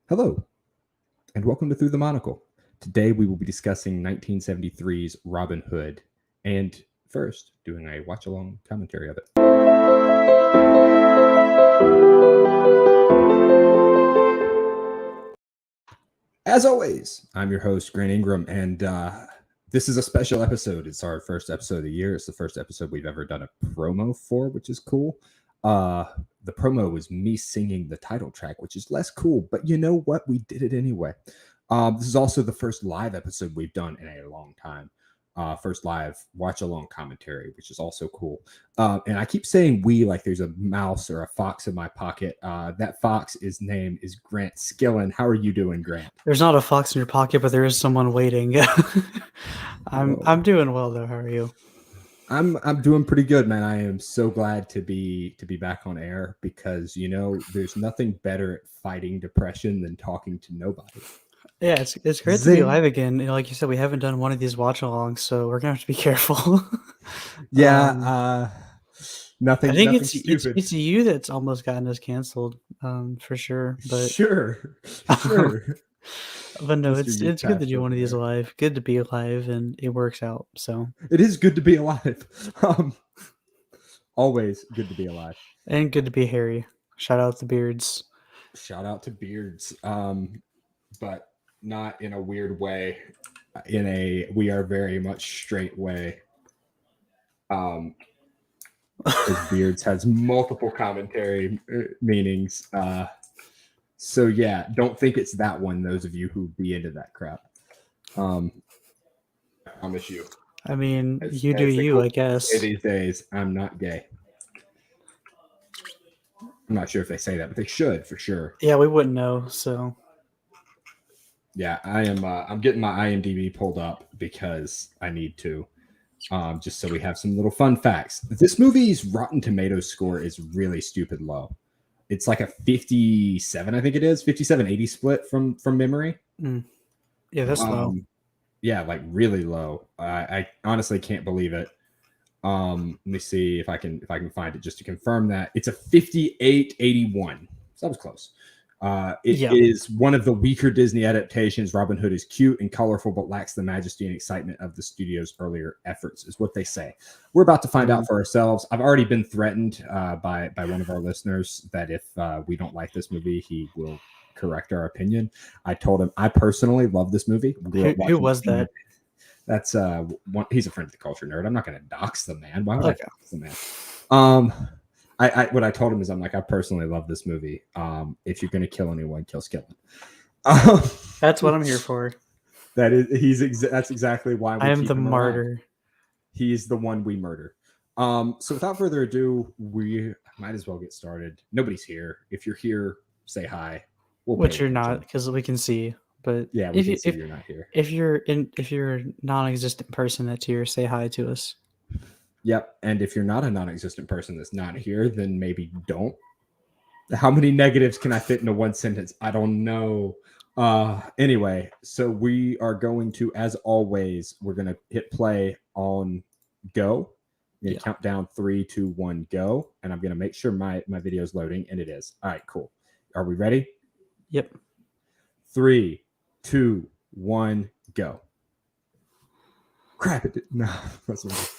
Hello, and welcome to Through the Monocle. Today we will be discussing 1973's Robin Hood, and first, doing a watch along commentary of it. As always, I'm your host, Grant Ingram, and this is a special episode. It's our first episode of the year. It's the first episode we've ever done a promo for, which is cool. The promo was me singing the title track, which is less cool, but you know what? We did it anyway. This is also the first live episode we've done in a long time. First live watch along commentary, which is also cool. And I keep saying we like there's a mouse or a fox in my pocket. That fox name is Grant Skillen. How are you doing, Grant? There's not a fox in your pocket, but there is someone waiting. I'm doing well though. How are you? I'm doing pretty good, man. I am so glad to be back on air because there's nothing better at fighting depression than talking to nobody. Yeah, it's great to be live again. Like you said, we haven't done one of these watch alongs, so we're gonna have to be careful. Yeah, nothing. I think nothing stupid. it's you that's almost gotten us canceled, for sure. But sure. But no, it's good to do one of these live. Good to be alive, and it works out. So it is good to be alive. Always good to be alive, and good to be hairy. Shout out to beards. Shout out to beards. But not in a weird way. In a we are very much straight way. Beards has multiple commentary meanings. So yeah, don't think it's that one. Those of you who be into that crap. I promise you. I mean, you do you, I guess. These days, I'm not gay. I'm not sure if they say that, but they should for sure. Yeah, we wouldn't know. So yeah, I am. I'm getting my IMDb pulled up because I need to. Just so we have some little fun facts. This movie's Rotten Tomatoes score is really stupid low. It's like a 57, I think it is 57-80 split from memory. Yeah, that's low. Yeah, like really low. I honestly can't believe it. Let me see if I can find it just to confirm that. It's a 58-81. So that was close. It is one of the weaker Disney adaptations. Robin Hood is cute and colorful, but lacks the majesty and excitement of the studio's earlier efforts, is what they say. We're about to find out for ourselves. I've already been threatened by one of our listeners that if we don't like this movie, he will correct our opinion. I told him I personally love this movie. Who was that? That's one. He's a friend of the culture nerd. I'm not going to dox the man. Why would I dox the man? I what I told him is I'm like, I personally love this movie. If you're going to kill anyone, kill Skillen. That's what I'm here for. That's exactly why I am the martyr. Around. He's the one we murder. So without further ado, we might as well get started. Nobody's here. If you're here, say hi. Which you're not, because we can see. But yeah, we can see you're not here. If you're a non-existent person that's here, say hi to us. Yep. And if you're not a non-existent person that's not here, then maybe don't. How many negatives can I fit into one sentence? I don't know. Anyway, so we are going to, as always, we're going to hit play on go. I'm going to count down 3, 2, 1, go. And I'm going to make sure my video is loading, and it is. All right, cool. Are we ready? Yep. 3, 2, 1, go. Crap, it did. No, that's not.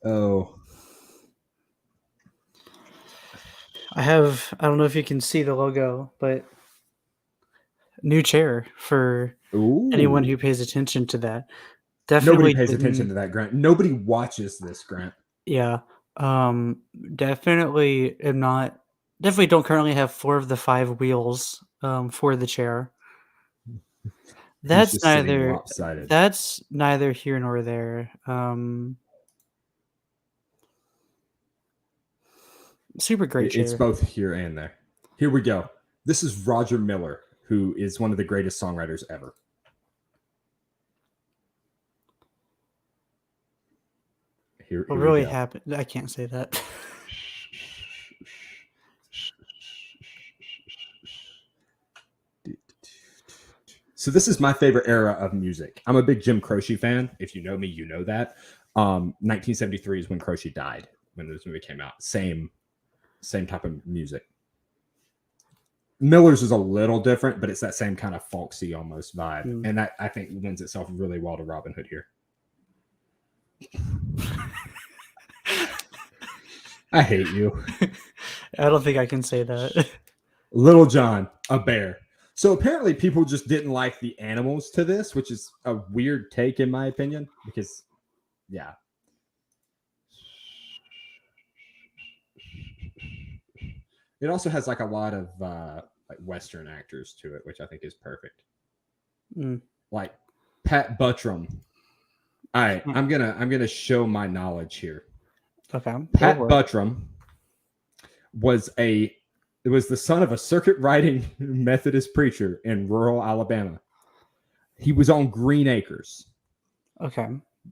Oh. I don't know if you can see the logo, but new chair for anyone who pays attention to that. Definitely nobody pays attention to that, Grant. Nobody watches this, Grant. Yeah. Definitely don't currently have 4 of the 5 wheels for the chair. That's neither here nor there. Super great chair. It's both here and there. Here we go. This is Roger Miller, who is one of the greatest songwriters ever. What really happened? I can't say that. So this is my favorite era of music. I'm a big Jim Croce fan. If you know me, you know that. 1973 is when Croce died, when this movie came out. Same type of music. Miller's is a little different, but it's that same kind of folksy almost vibe, Mm. and that I think lends itself really well to Robin Hood here. I hate you. I don't think I can say that. Little John, a bear. So apparently people just didn't like the animals to this, which is a weird take in my opinion, because yeah. It also has like a lot of like Western actors to it, which I think is perfect. Mm. Like Pat Buttram. All right, I'm gonna show my knowledge here. Okay. Pat Buttram was the son of a circuit riding Methodist preacher in rural Alabama. He was on Green Acres. Okay.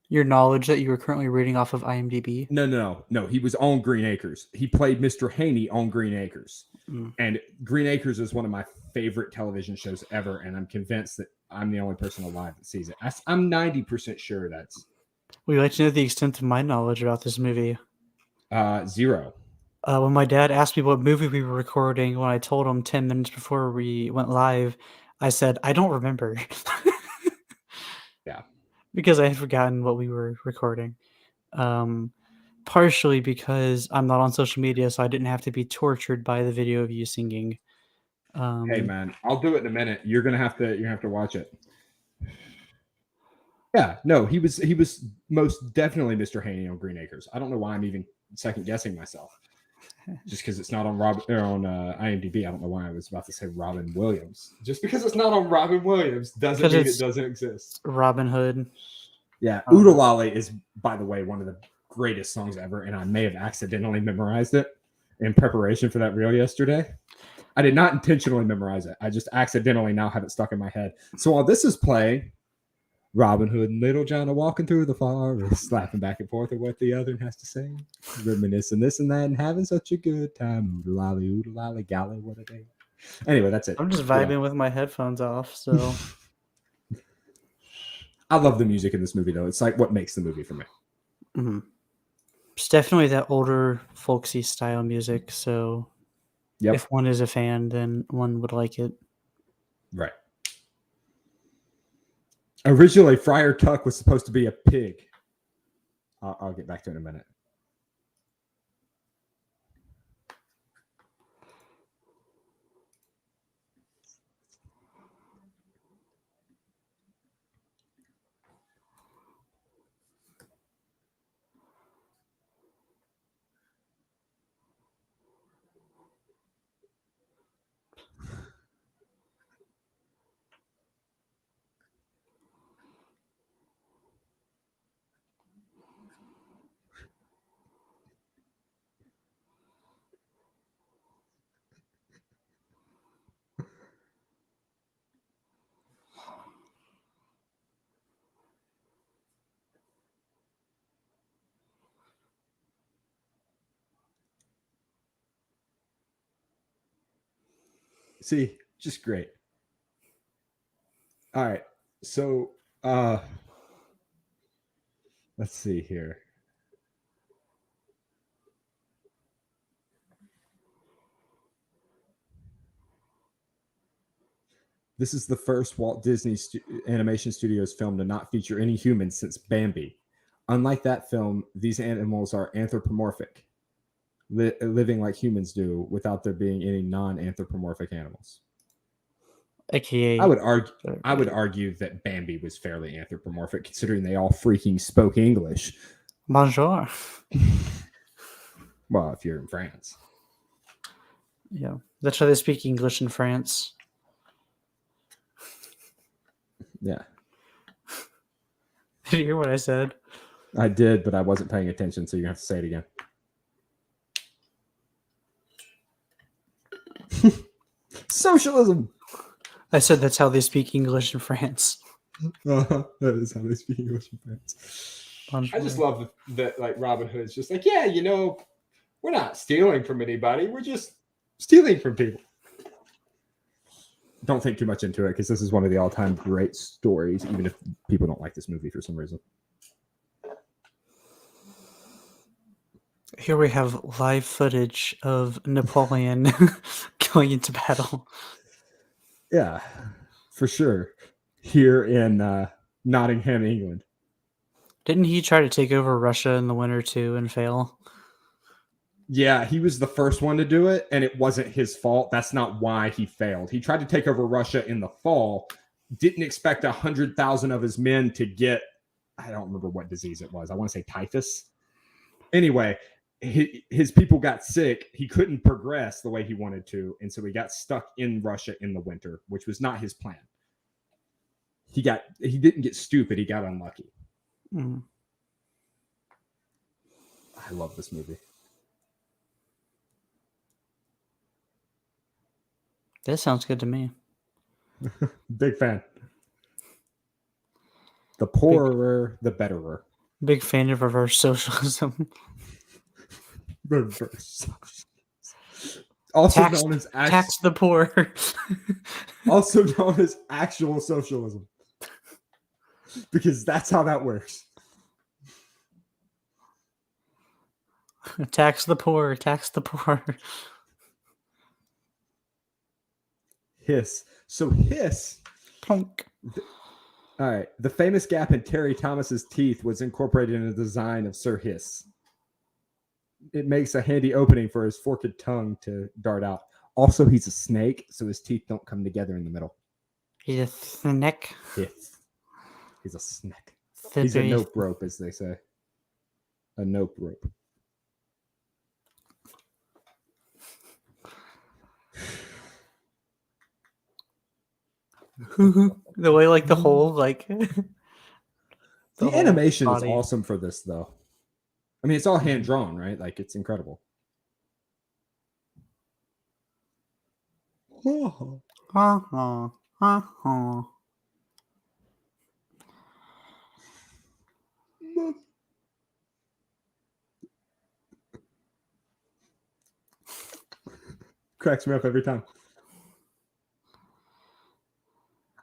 Your knowledge that you were currently reading off of IMDb? No. He was on Green Acres. He played Mr. Haney on Green Acres. Mm. And Green Acres is one of my favorite television shows ever, and I'm convinced that I'm the only person alive that sees it. I'm 90% sure that's... Would you like to know the extent of my knowledge about this movie? 0. When my dad asked me what movie we were recording, when I told him 10 minutes before we went live, I said, I don't remember. Yeah. Because I had forgotten what we were recording. Partially because I'm not on social media, so I didn't have to be tortured by the video of you singing. Hey man, I'll do it in a minute. You're gonna have to watch it. Yeah, no, he was most definitely Mr. Haney on Green Acres. I don't know why I'm even second guessing myself. Just because it's not on IMDb, I don't know why I was about to say Robin Williams. Just because it's not on Robin Williams doesn't mean it doesn't exist. Robin Hood. Yeah, Oodalali is, by the way, one of the greatest songs ever, and I may have accidentally memorized it in preparation for that reel yesterday. I did not intentionally memorize it. I just accidentally now have it stuck in my head. So while this is playing, Robin Hood and Little John are walking through the forest, laughing back and forth at what the other has to say, reminiscing this and that, and having such a good time. Oodalali, golly, what a day. Anyway, that's it. I'm just vibing with my headphones off, so... I love the music in this movie, though. It's like what makes the movie for me. Mm-hmm. It's definitely that older, folksy style music, so if one is a fan, then one would like it. Right. Originally, Friar Tuck was supposed to be a pig. I'll get back to it in a minute. See, just great. All right. So, let's see here. This is the first Walt Disney Animation Studios film to not feature any humans since Bambi. Unlike that film, these animals are anthropomorphic, living like humans do without there being any non-anthropomorphic animals. AKA, I would argue that Bambi was fairly anthropomorphic, considering they all freaking spoke English. Bonjour. Well, if you're in France. Yeah, that's how they speak English in France. Yeah. Did you hear what I said? I did, but I wasn't paying attention, so you're going to have to say it again. Socialism! I said that's how they speak English in France. That is how they speak English in France. I just love that like Robin Hood's just like, yeah, we're not stealing from anybody. We're just stealing from people. Don't think too much into it because this is one of the all-time great stories, even if people don't like this movie for some reason. Here we have live footage of Napoleon going into battle. Yeah, for sure. Here in Nottingham, England. Didn't he try to take over Russia in the winter too and fail? Yeah, he was the first one to do it, and it wasn't his fault. That's not why he failed. He tried to take over Russia in the fall, didn't expect 100,000 of his men to get, I don't remember what disease it was. I want to say typhus. Anyway, his people got sick. He couldn't progress the way he wanted to, and so he got stuck in Russia in the winter, which was not his plan. He didn't get stupid. He got unlucky. Mm. I love this movie. This sounds good to me. Big fan. The poorer, the betterer. Big fan of reverse socialism. Reverse socialism. Also Tax, known as tax the poor. also known as actual socialism. Because that's how that works. Tax the poor. Tax the poor. Hiss. So Hiss. Plunk. All right. The famous gap in Terry Thomas's teeth was incorporated in the design of Sir Hiss. It makes a handy opening for his forked tongue to dart out. Also, he's a snake, so his teeth don't come together in the middle. He's a snake. Hiss. He's a snake. He's a nope rope, as they say. A nope rope. The way, like, the whole, like... the animation is awesome for this, though. I mean, it's all hand-drawn, right? Like, it's incredible. Cracks me up every time.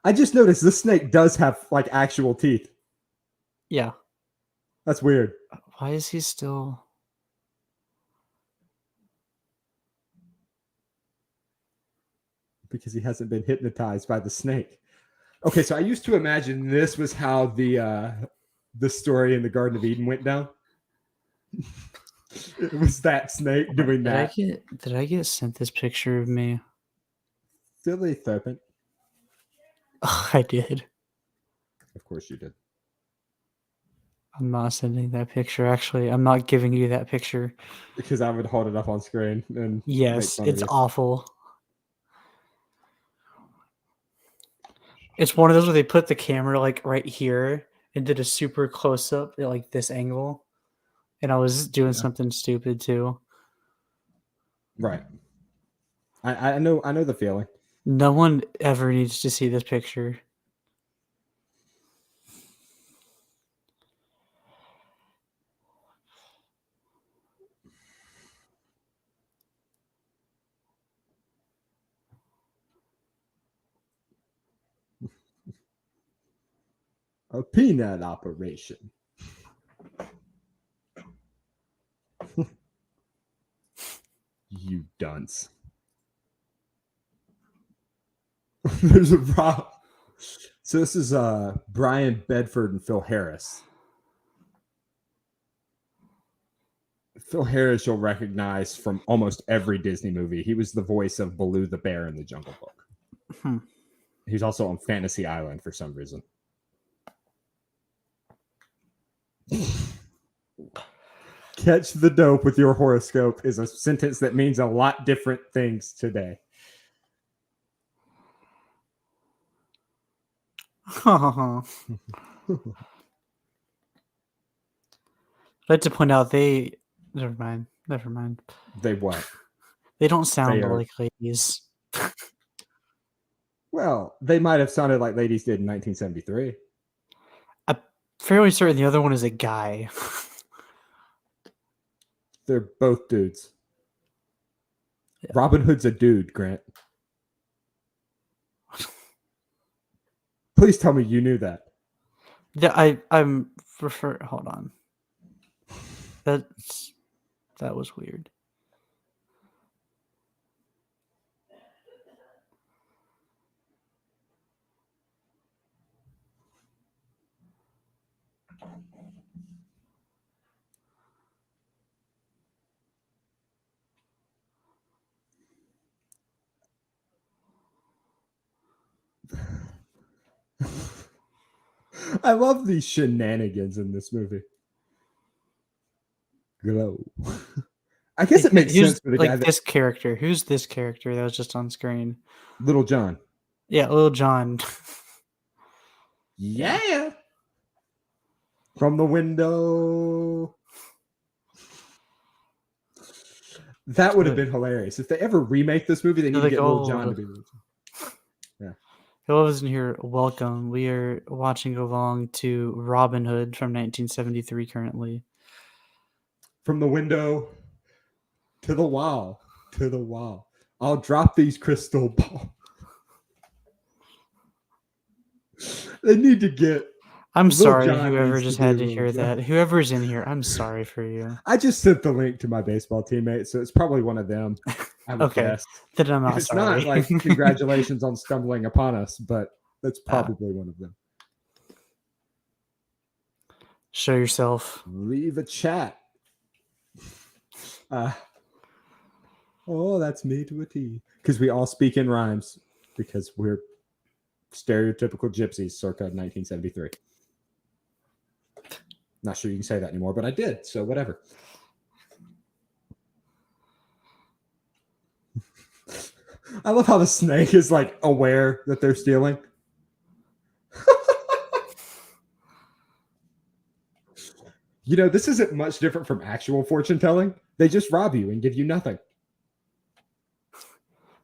I just noticed this snake does have like actual teeth. Yeah. That's weird. Why is he still... Because he hasn't been hypnotized by the snake. Okay, so I used to imagine this was how the story in the Garden of Eden went down. It was that snake doing that. Did I get sent this picture of me? Silly serpent. Oh, I did. Of course you did. I'm not sending that picture. Actually, I'm not giving you that picture. Because I would hold it up on screen and yes, it's awful. It's one of those where they put the camera like right here and did a super close up at like this angle. And I was doing something stupid too. Right. I know the feeling. No one ever needs to see this picture. A peanut operation. You dunce. There's a problem. So this is Brian Bedford and Phil Harris. Phil Harris you'll recognize from almost every Disney movie. He was the voice of Baloo the bear in The Jungle Book. He's also on Fantasy Island for some reason. Catch the dope with your horoscope is a sentence that means a lot different things today. I'd like to point out never mind. They what? They don't sound like ladies. Well, they might have sounded like ladies did in 1973. I'm fairly certain the other one is a guy. They're both dudes. Yeah. Robin Hood's a dude, Grant. Please tell me you knew that. Yeah, I'm hold on. That was weird. I love these shenanigans in this movie. Glow. I guess it makes sense for the guy this character. Who's this character that was just on screen? Little John. Yeah, Little John. Yeah. From the window. That would have been hilarious. If they ever remake this movie, they need to get Little John to be Little John. Yeah. Whoever's in here, welcome. We are watching along to Robin Hood from 1973 currently. From the window to the wall. To the wall. I'll drop these crystal balls. They need to get. I'm sorry, whoever just had to hear that. Whoever's in here, I'm sorry for you. I just sent the link to my baseball teammate, so it's probably one of them. I would guess. Then I'm not sorry. It's not like congratulations on stumbling upon us, but that's probably one of them. Show yourself. Leave a chat. Oh, that's me to a T. Because we all speak in rhymes because we're stereotypical gypsies circa 1973. Not sure you can say that anymore, but I did, so whatever. I love how the snake is like aware that they're stealing. You know, this isn't much different from actual fortune telling. They just rob you and give you nothing.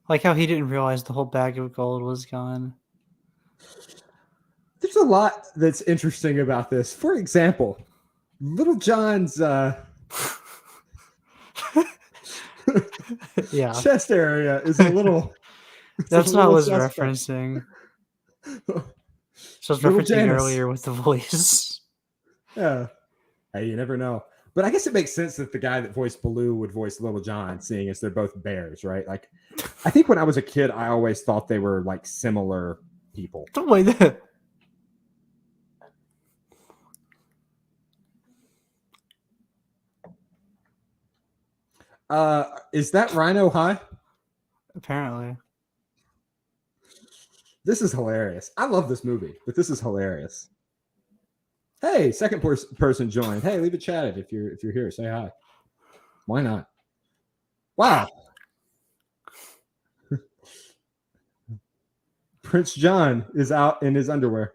Like how he didn't realize the whole bag of gold was gone. There's a lot that's interesting about this. For example, Little John's chest area is a little. That's what I was referencing. So I was referencing earlier with the voice. Yeah. Hey, you never know. But I guess it makes sense that the guy that voiced Baloo would voice Little John, seeing as they're both bears, right? Like, I think when I was a kid, I always thought they were like similar people. Don't like that. Is that Rhino High? Apparently. This is hilarious. I love this movie, but this is hilarious. Hey, second person joined. Hey, leave a chat if you're here. Say hi. Why not? Wow. Prince John is out in his underwear.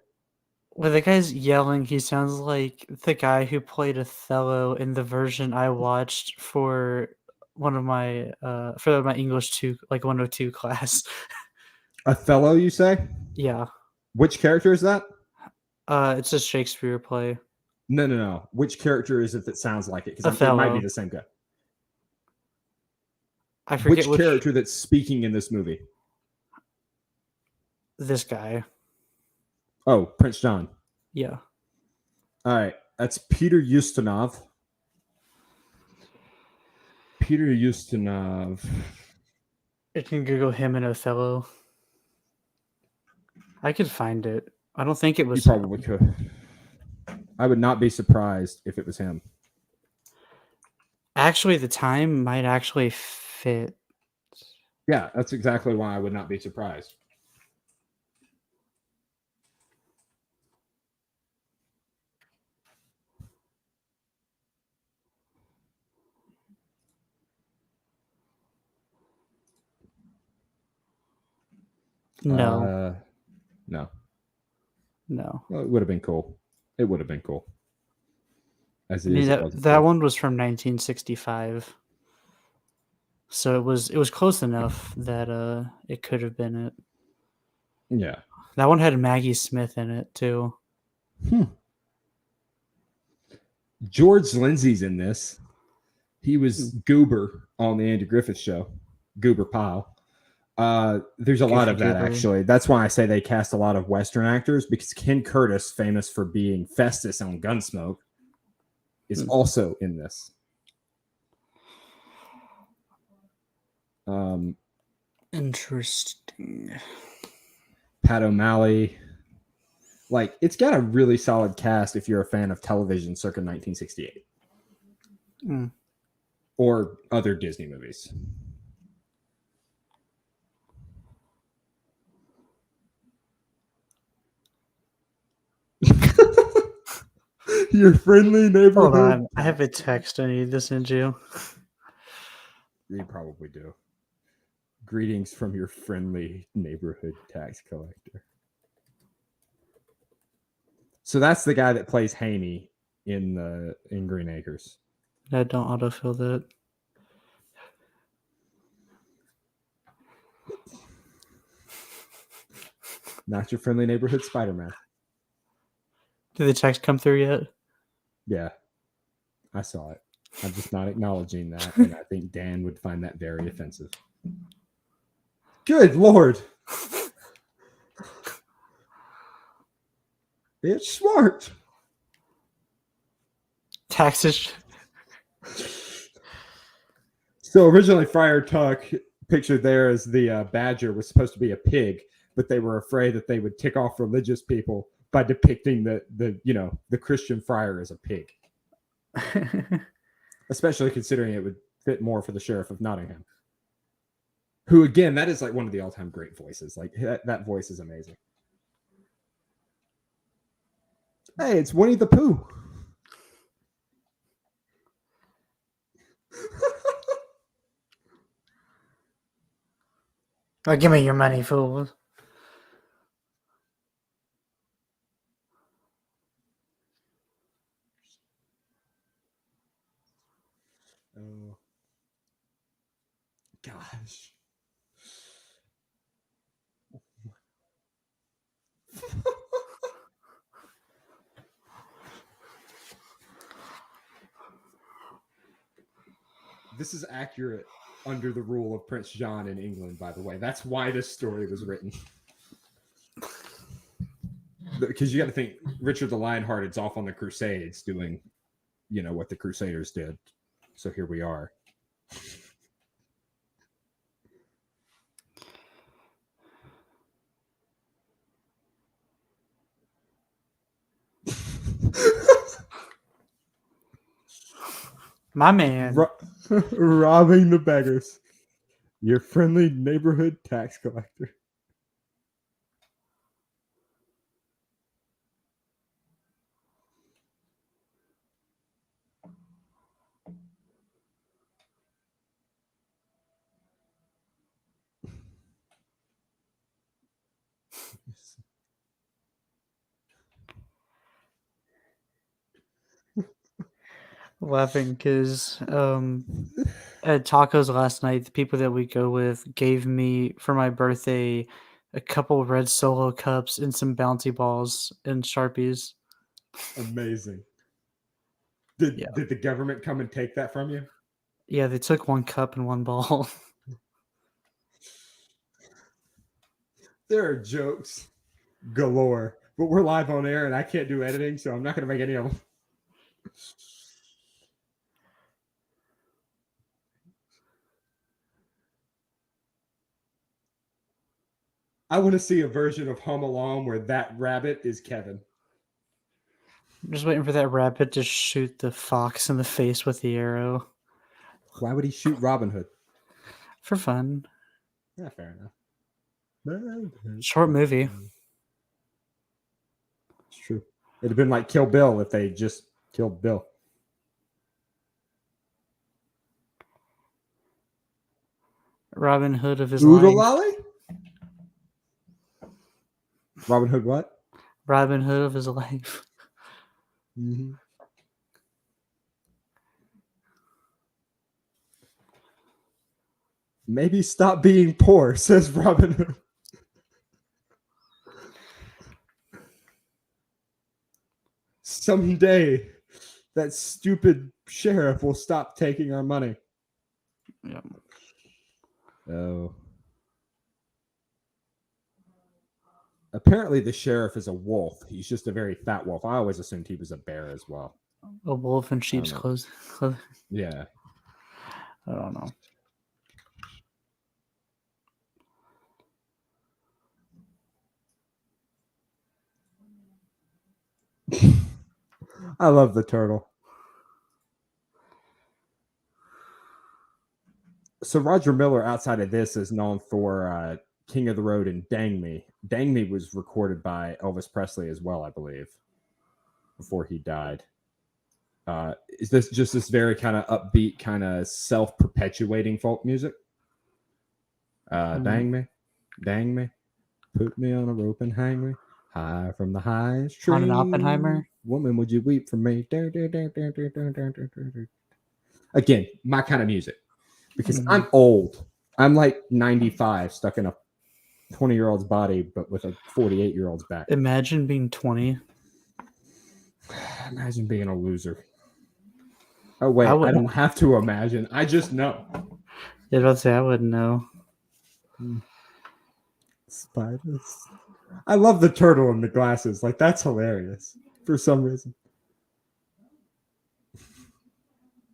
When the guy's yelling, he sounds like the guy who played Othello in the version I watched for one of my English 2 like 102 class. Othello, you say? Yeah. Which character is that? It's a Shakespeare play. No. Which character is it that sounds like it? Because it might be the same guy. I forget which character that's speaking in this movie. This guy. Oh, Prince John. Yeah. All right. That's Peter Ustinov. Peter Ustinov. I can Google him and Othello. I could find it. I don't think it was. You probably could. I would not be surprised if it was him. Actually, the time might actually fit. Yeah, that's exactly why I would not be surprised. No. No. Well, it would have been cool. It would have been cool. As it is, that one was from 1965. So it was close enough that it could have been it. Yeah. That one had Maggie Smith in it too. George Lindsay's in this. He was Goober on the Andy Griffith Show. Goober Pyle. There's a lot of that, actually. That's why I say they cast a lot of Western actors, because Ken Curtis, famous for being Festus on Gunsmoke, is also in this. Interesting. Pat O'Malley. Like, it's got a really solid cast if you're a fan of television circa 1968 Mm. or other Disney movies. Your friendly neighborhood. Hold on, I have a text I need to send you. You probably do. Greetings from your friendly neighborhood tax collector. So that's the guy that plays Haney in Green Acres. I don't autofill that. Not your friendly neighborhood Spider-Man. Did the text come through yet? Yeah, I saw it. I'm just not acknowledging that, and I think Dan would find that very offensive. Good Lord. It's smart. Taxes. So originally, Friar Tuck, pictured there as the badger, was supposed to be a pig, but they were afraid that they would tick off religious people by depicting the Christian friar as a pig, especially considering it would fit more for the Sheriff of Nottingham, who, again, that is like one of the all-time great voices. Like that voice is amazing. Hey, it's Winnie the Pooh. Oh, give me your money, fools. Oh, gosh. This is accurate under the rule of Prince John in England, by the way. That's why this story was written. Because you got to think Richard the Lionhearted's off on the Crusades doing, what the Crusaders did. So here we are. My man. Robbing the beggars. Your friendly neighborhood tax collector. Laughing because at tacos last night, the people that we go with gave me for my birthday a couple red Solo cups and some bounty balls and Sharpies. Amazing. Did Yeah. the government come and take that from you? Yeah, they took one cup and one ball. There are jokes galore, but we're live on air and I can't do editing, so I'm not going to make any of them. I want to see a version of Home Alone where that rabbit is Kevin. I'm just waiting for that rabbit to shoot the fox in the face with the arrow. Why would he shoot Robin Hood? For fun. Yeah, fair enough. Short movie. It's true. It'd have been like Kill Bill if they just killed Bill. Robin Hood of his life. Oodalolly? Robin Hood what? Robin Hood of his life. Mm-hmm. Maybe stop being poor, says Robin Hood. Someday, that stupid sheriff will stop taking our money. Yeah. Oh. Apparently, the sheriff is a wolf. He's just a very fat wolf. I always assumed he was a bear as well. A wolf in sheep's know. clothes. Yeah. I don't know. I love the turtle. So Roger Miller, outside of this, is known for King of the Road and Dang Me. Dang Me was recorded by Elvis Presley as well, I believe, before he died. Is this just this very kind of upbeat, kind of self-perpetuating folk music? Dang me, put me on a rope and hang me high from the highest tree. On an Oppenheimer? Woman, would you weep for me? Again, my kind of music. Because I'm old. I'm like 95, stuck in a 20-year-old's body, but with a 48-year-old's back. Imagine being 20. Imagine being a loser. Oh, wait, I don't have to imagine. I just know. Yeah, let's say I wouldn't know. Spiders. I love the turtle in the glasses. Like, that's hilarious for some reason.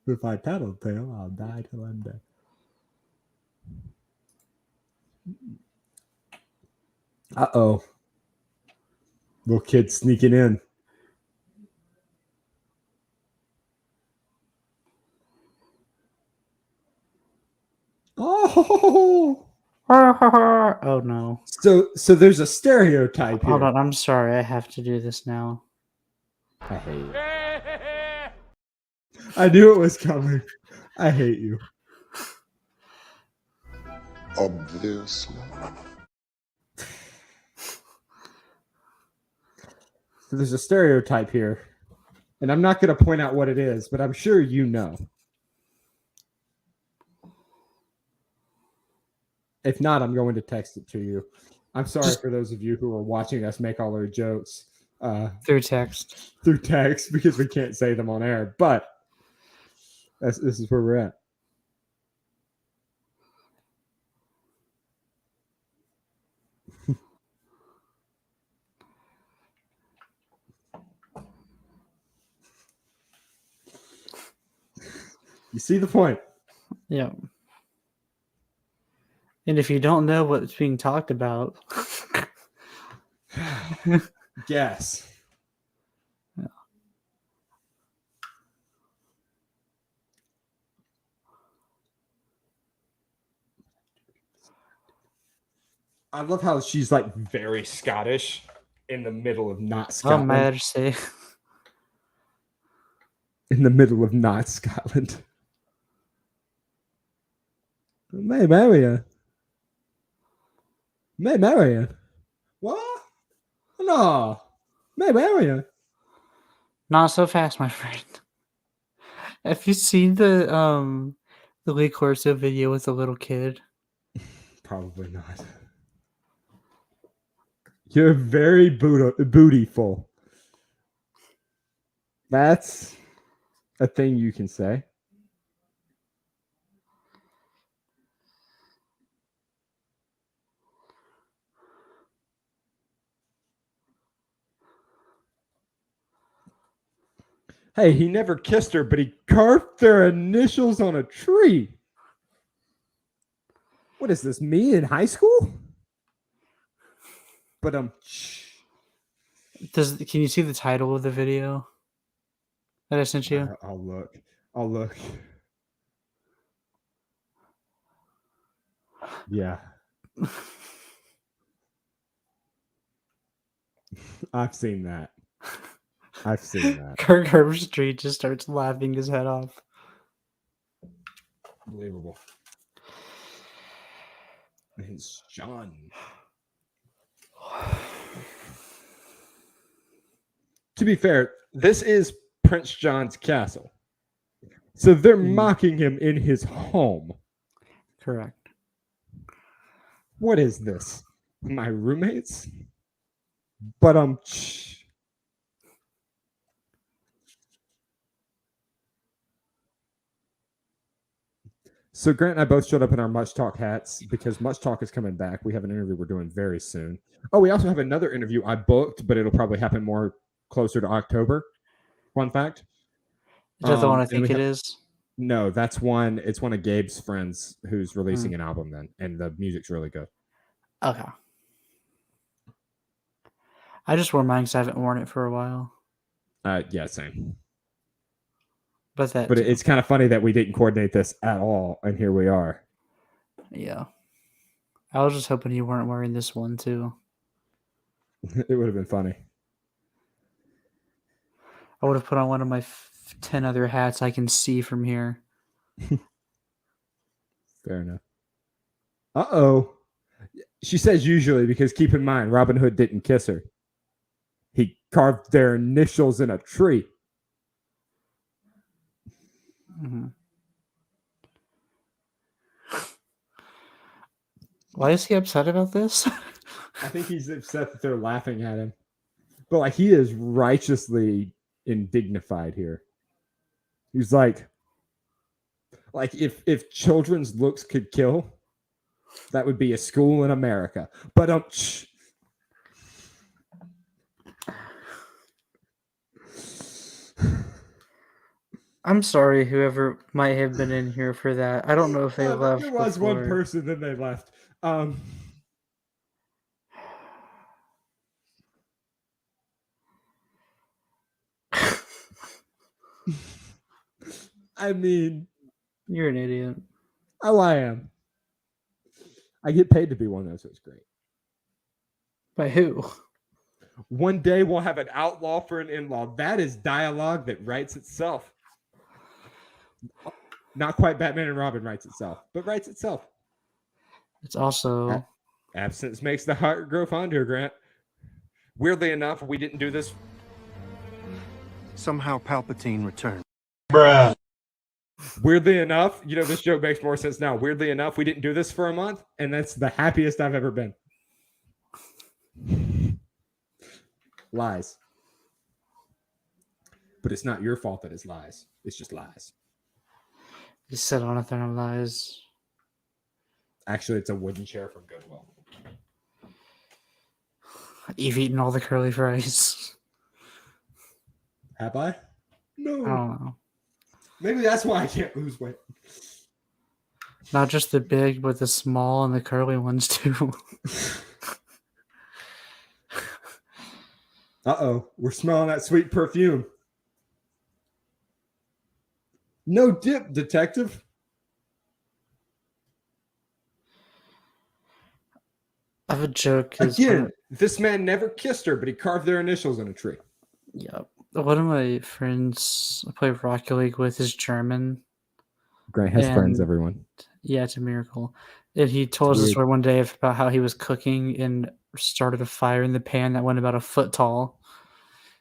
If I tattletale, I'll die till I'm dead. Uh-oh. Little kid sneaking in. Oh! Oh no. So there's a stereotype here. Hold on, I'm sorry. I have to do this now. I hate you. I knew it was coming. I hate you. Obviously. So there's a stereotype here. And I'm not going to point out what it is, but I'm sure you know. If not, I'm going to text it to you. I'm sorry for those of you who are watching us make all our jokes through text. Through text, because we can't say them on air. But this is where we're at. You see the point? Yeah. And if you don't know what's being talked about, guess. Yeah. I love how she's like very Scottish in the middle of not Scotland. Oh, Majesty. In the middle of not Scotland. May Marian. May Marian. What? No. May Marian. Not so fast, my friend. Have you seen the Lee Corso video with the little kid? Probably not. You're very bootyful. That's a thing you can say. Hey, he never kissed her, but he carved their initials on a tree. What is this, me in high school? But can you see the title of the video that I sent you? I'll look. Yeah. I've seen that. Kirk Herbstreit just starts laughing his head off. Unbelievable. It's John. To be fair, this is Prince John's castle. So they're mocking him in his home. Correct. What is this? My roommates? But So Grant and I both showed up in our Much Talk hats because Much Talk is coming back. We have an interview we're doing very soon. Oh, we also have another interview I booked, but it'll probably happen more closer to October. Fun fact. Is that the one I think it is? No, that's one. It's one of Gabe's friends who's releasing an album then, and the music's really good. Okay. I just wore mine because I haven't worn it for a while. Yeah, same. But that But too. it's kind of funny that we didn't coordinate this at all, and here we are. Yeah. I was just hoping you weren't wearing this one too. It would have been funny. I would have put on one of my 10 other hats I can see from here. Fair enough. Uh-oh. She says usually because keep in mind, Robin Hood didn't kiss her. He carved their initials in a tree. Mm-hmm. Why is he upset about this? I think he's upset that they're laughing at him. But like he is righteously indignified here. He's like if children's looks could kill, that would be a school in America. But I'm sorry, whoever might have been in here for that. I don't know if they left. There was before. one person, then they left. I mean, You're an idiot. oh, I am. I get paid to be one of those, so it's great. By who? One day we'll have an outlaw for an in-law. That is dialogue that writes itself. Not quite Batman and Robin writes itself, but writes itself. It's also Absence makes the heart grow fonder, Grant. Weirdly enough, we didn't do this. Somehow Palpatine returned. Weirdly enough, this joke makes more sense now. Weirdly enough, we didn't do this for a month, and that's the happiest I've ever been. Lies. But it's not your fault that it's lies. It's just lies. you sit on a throne of lies. Actually, it's a wooden chair from Goodwill. You've eaten all the curly fries. Have I? No. I don't know. Maybe that's why I can't lose weight. Not just the big, but the small and the curly ones too. Uh-oh. We're smelling that sweet perfume. No dip, detective. I have a joke. Again, this man never kissed her, but he carved their initials in a tree. Yeah. One of my friends I play Rocket League with is German. Grant has friends, And- everyone. Yeah, it's a miracle. And he told us a weird. story one day about how he was cooking and started a fire in the pan that went about a foot tall.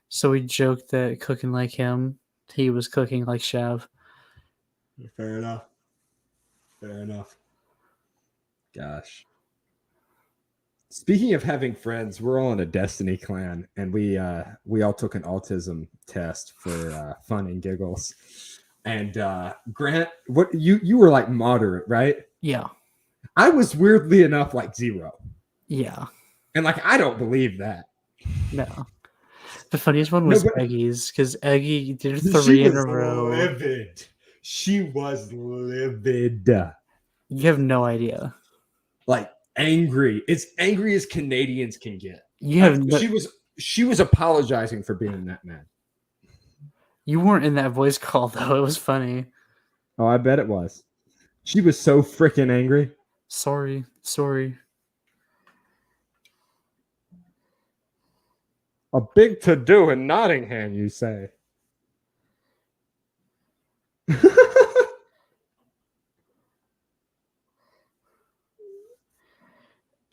So we joked that cooking like him, he was cooking like Shav. Fair enough. Fair enough. Gosh. Speaking of having friends, we're all in a Destiny clan, and we all took an autism test for fun and giggles. And Grant, what you were like moderate, right? Yeah. I was weirdly enough like 0. Yeah. And like I don't believe that. No. The funniest one was No, but- Eggy's, because Eggy did She 3 in a was row. livid. She was livid. You have no idea. Like angry. As angry as Canadians can get. You have Like, she was apologizing for being that mad. You weren't in that voice call though. It was funny. Oh, I bet it was. She was so freaking angry. Sorry. A big to-do in Nottingham, you say?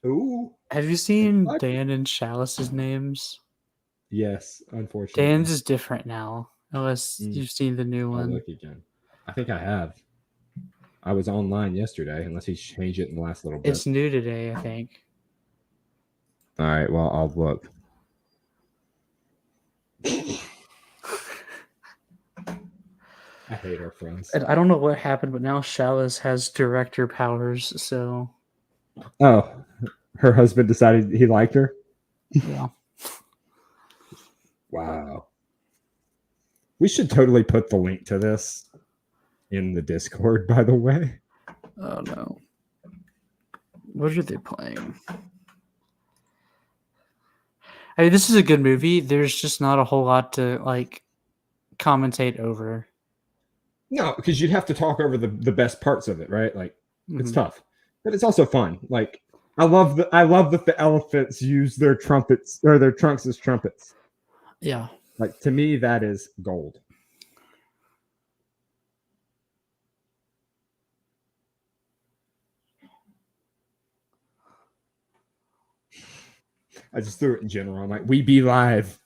Ooh. Have you seen What? Dan and Chalice's names? Yes, unfortunately. Dan's is different now, unless Mm. you've seen the new I'll one. look again. I think I have. I was online yesterday, unless he's changed it in the last little bit. It's new today, I think. All right, well, I'll look. I hate our friends. And I don't know what happened, but now Chalice has director powers, so Oh, her husband decided he liked her? yeah. Wow. We should totally put the link to this in the Discord, by the way. Oh no. What are they playing? I mean, this is a good movie. There's just not a whole lot to like commentate over. No, because you'd have to talk over the best parts of it, right? Like it's Mhm. tough, but it's also fun. Like I love that the elephants use their trumpets or their trunks as trumpets. Yeah. Like to me, that is gold. I just threw it in general. I'm like, we be live.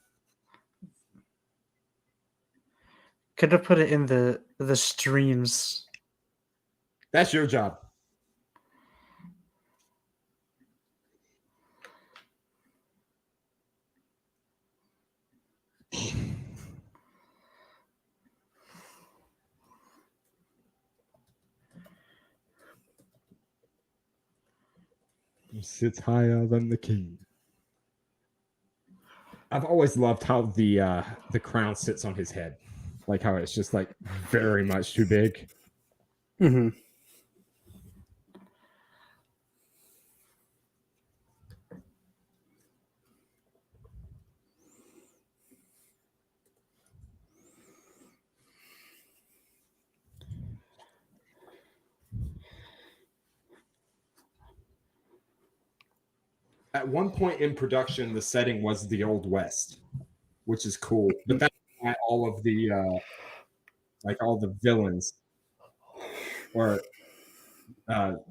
Could have put it in the streams. That's your job. He sits higher than the king. I've always loved how the crown sits on his head, like how it's just like very much too big. Mm-hmm. At one point in production, the setting was the Old West, which is cool. But that's why all of the like all the villains, or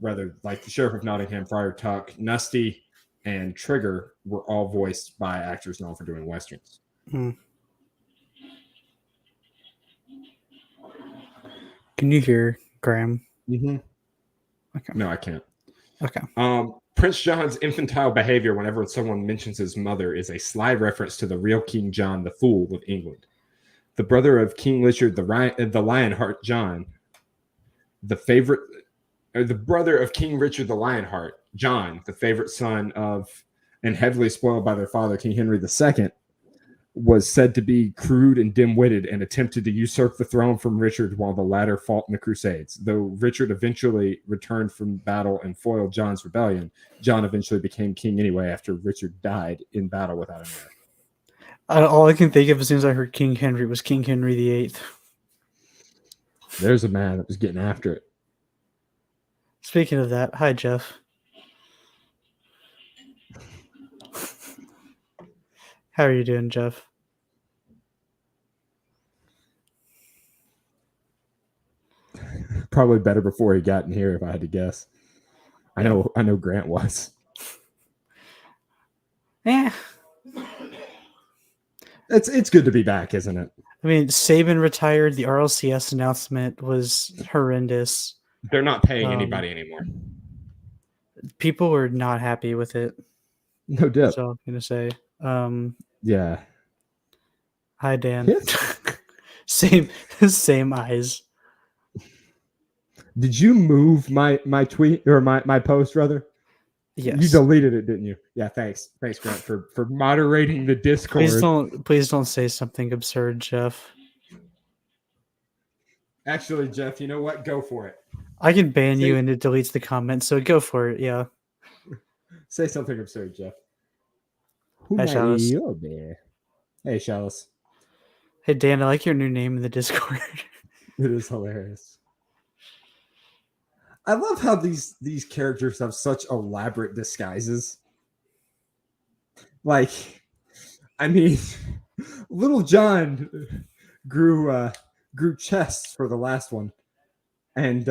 rather, like the Sheriff of Nottingham, Friar Tuck, Nusty, and Trigger, were all voiced by actors known for doing westerns. Mm. Can you hear Graham? Mm-hmm. Okay. No, I can't. Okay. Prince John's infantile behavior whenever someone mentions his mother is a sly reference to the real King John the Fool of England. The brother of King Richard the Lionheart, John, the brother of King Richard the Lionheart, John, the favorite son of and heavily spoiled by their father, King Henry II, was said to be crude and dim-witted and attempted to usurp the throne from Richard while the latter fought in the Crusades. Though Richard eventually returned from battle and foiled John's rebellion, John eventually became king anyway after Richard died in battle without an heir. All I can think of as soon as I heard King Henry was King Henry VIII. There's a man that was getting after it. Speaking of that, hi, Jeff. How are you doing, Jeff? Probably better before he got in here, if I had to guess. I know Grant was. Yeah. It's good to be back, isn't it? I mean, Saban retired. The RLCS announcement was horrendous. They're not paying anybody anymore. People were not happy with it. No doubt. That's all I'm gonna say. Yeah. Hi, Dan. Yes. Same eyes. Did you move my tweet or my post rather? Yes. You deleted it, didn't you? Yeah, thanks. Thanks, Grant, for moderating the Discord. Please don't say something absurd, Jeff. Actually, Jeff, you know what? Go for it. I can ban you and it deletes the comment, so go for it, yeah. Say something absurd, Jeff. Hi, Chalice. Hey, Chalice. Hey, Dan, I like your new name in the Discord. It is hilarious. I love how these characters have such elaborate disguises. Like, I mean, Little John grew chests for the last one, and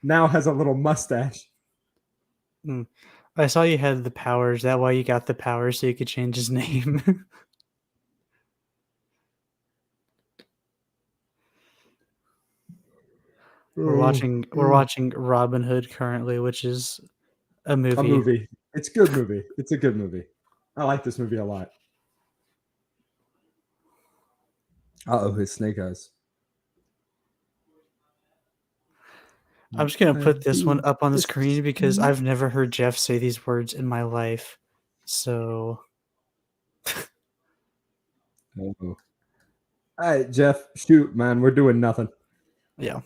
now has a little mustache. I saw you had the powers. That why you got the powers so you could change his name. We're watching Robin Hood currently, which is a movie. A movie. It's a good movie. It's a good movie. I like this movie a lot. Uh-oh, his snake eyes. I'm just gonna put this one up on the screen because I've never heard Jeff say these words in my life. So Oh. All right, Jeff, shoot, man. We're doing nothing. Yeah.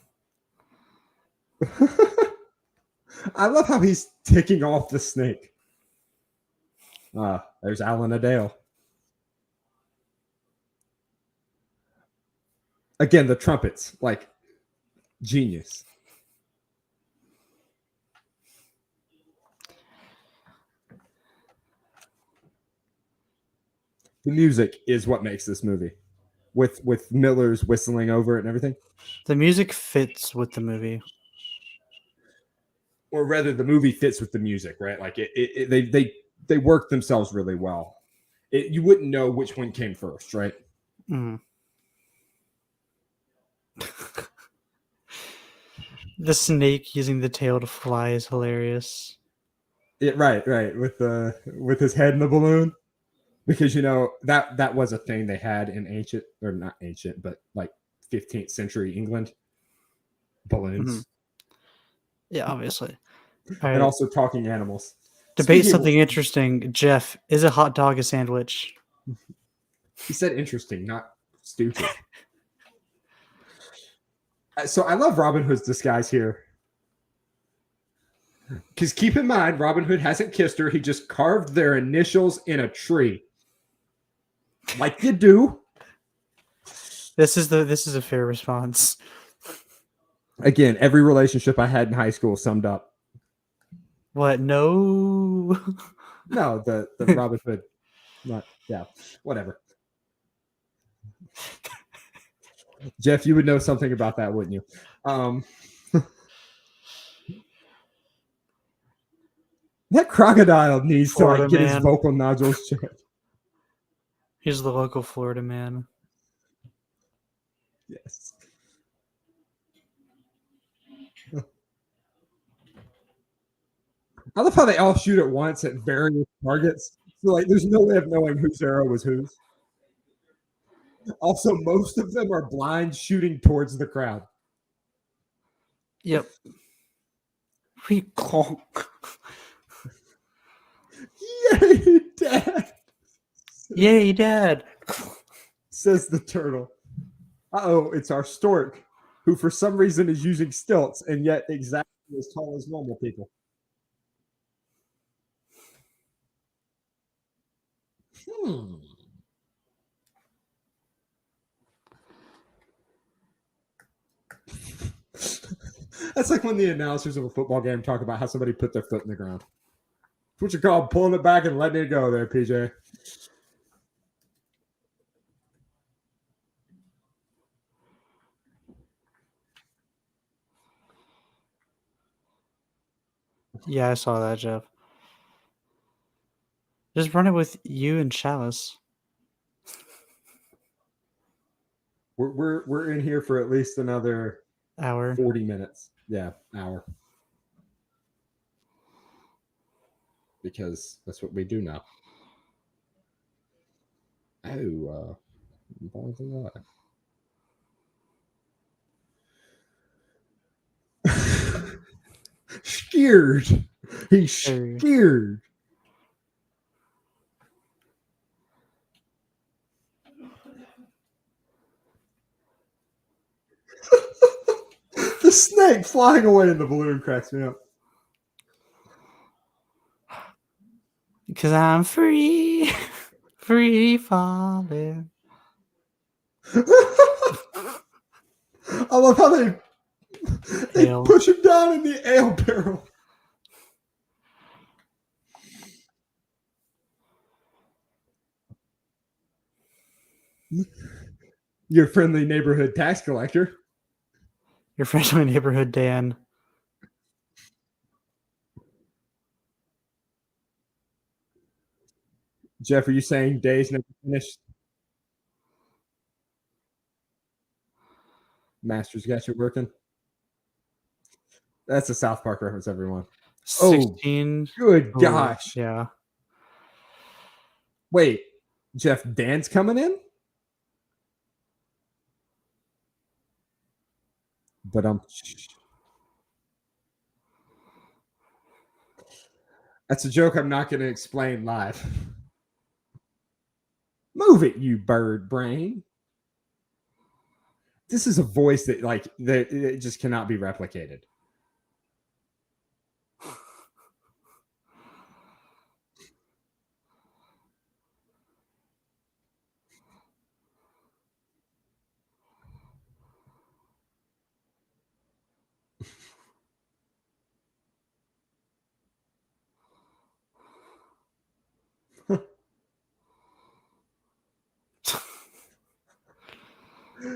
I love how he's ticking off the snake. There's Alan Adale. Again, the trumpets, like genius. The music is what makes this movie, with Miller's whistling over it and everything. The music fits with the movie. Or rather, the movie fits with the music, right? Like they work themselves really well. You wouldn't know which one came first, right? Mm. The snake using the tail to fly is hilarious. Right, with his head in the balloon, because that was a thing they had in ancient, or not ancient, but like 15th century England. Balloons. Mhm. Yeah, obviously. All And right. also talking animals. Debate Speaking of- something interesting. Jeff, is a hot dog a sandwich? He said interesting, not stupid. So I love Robin Hood's disguise here. Because keep in mind, Robin Hood hasn't kissed her. He just carved their initials in a tree. Like you do. This is a fair response. Again, every relationship I had in high school summed up. What? No. No, the Robin Hood. Whatever. Jeff, you would know something about that, wouldn't you? That crocodile needs Florida to get his man. vocal nodules checked. He's the local Florida man. Yes. I love how they all shoot at once at various targets. So like there's no way of knowing whose arrow was whose. Also, most of them are blind shooting towards the crowd. Yep. We conk. Yay, Dad! Yay, Dad. Says the turtle. Uh-oh, it's our stork, who for some reason is using stilts and yet exactly as tall as normal people. That's like when the announcers of a football game talk about how somebody put their foot in the ground. That's what you call pulling it back and letting it go there, PJ. Yeah, I saw that, Jeff. Just run it with you and Chalice. We're in here for at least another Hour. 40 minutes. Yeah, hour. Because that's what we do now. Oh, balls alive. Scared. He's scared. The snake flying away in the balloon cracks me up. Because I'm free. Free falling. I love how they Ale. push him down in the ale barrel. Your friendly neighborhood tax collector. Your friendly neighborhood Dan. Jeff, are you saying days never finished? Masters got you working. That's a South Park reference, everyone. 16. Good Oh, gosh. yeah. Wait, Jeff, Dan's coming in? But that's a joke I'm not going to explain live. Move it, you bird brain. This is a voice that it just cannot be replicated.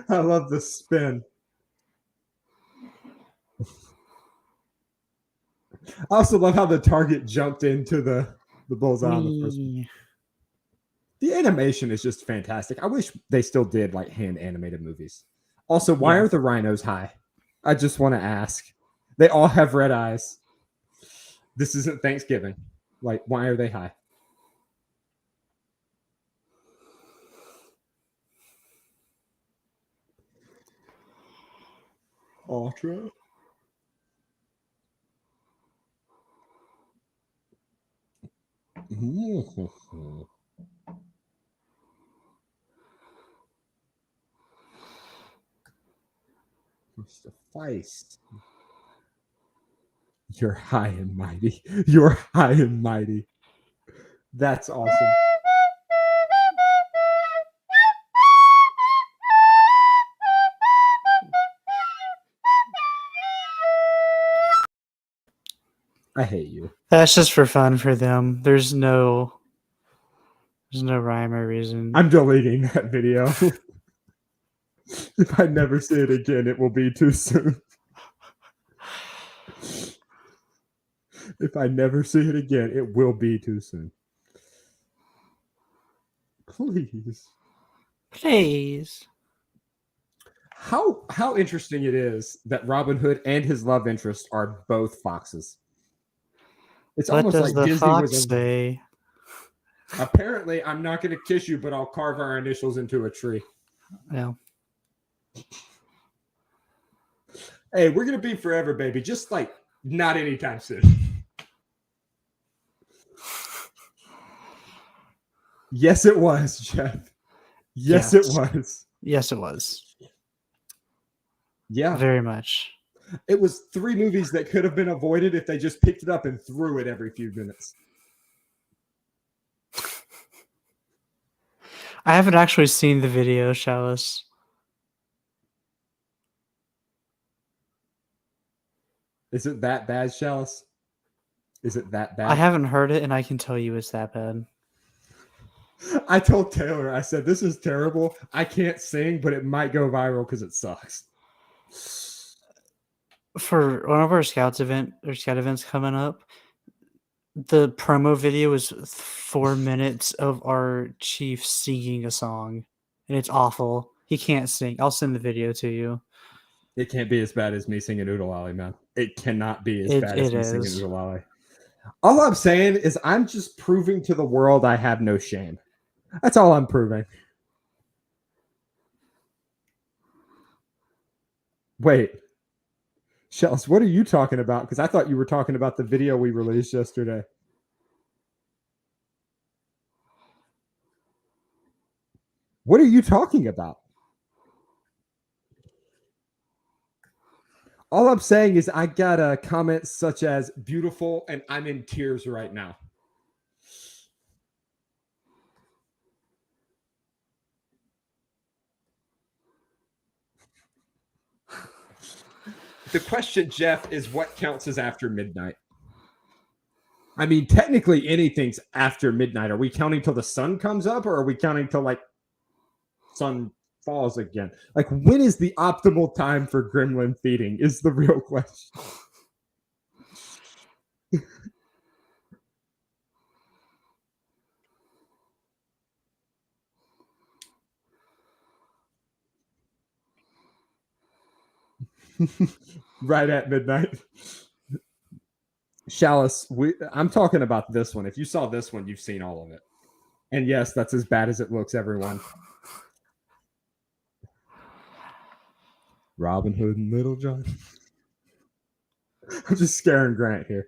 I love the spin. I also love how the target jumped into the bullseye on the first one. Me. The animation is just fantastic. I wish they still did like hand animated movies. Also, why Yeah. are the rhinos high? I just want to ask. They all have red eyes. This isn't Thanksgiving. Like, why are they high? Ultra. Mr. Feist. You're high and mighty. You're high and mighty. That's awesome. I hate you. That's just for fun for them. There's no rhyme or reason. I'm deleting that video. If I never see it again, it will be too soon. If I never see it again, it will be too soon. Please. Please. How interesting it is that Robin Hood and his love interest are both foxes. It's What almost does like the Disney fox was say? apparently I'm not going to kiss you, but I'll carve our initials into a tree. Yeah. Hey, we're going to be forever, baby. Just like not anytime soon. Yes, it was, Jeff. Yes, it Yes. was. Yes, it was. Yeah. Very much. It was 3 movies that could have been avoided if they just picked it up and threw it every few minutes. I haven't actually seen the video, Chalice. Is it that bad, Chalice? Is it that bad? I haven't heard it, and I can tell you it's that bad. I told Taylor, I said, this is terrible. I can't sing, but it might go viral because it sucks. For one of our scout events coming up, the promo video is 4 minutes of our chief singing a song, and it's awful. He can't sing. I'll send the video to you. It can't be as bad as me singing Oodle Lolly, man. It cannot be as bad It as me is. singing Oodle Lolly. All I'm saying is I'm just proving to the world I have no shame. That's all I'm proving. Wait. Shells, what are you talking about? Because I thought you were talking about the video we released yesterday. What are you talking about? All I'm saying is I got comments such as beautiful and I'm in tears right now. The question, Jeff, is what counts as after midnight? I mean, technically anything's after midnight. Are we counting till the sun comes up or are we counting till like sun falls again? Like, when is the optimal time for gremlin feeding is the real question. Right at midnight. Chalice, I'm talking about this one. If you saw this one, you've seen all of it. And yes, that's as bad as it looks, everyone. Robin Hood and Little John. I'm just scaring Grant here.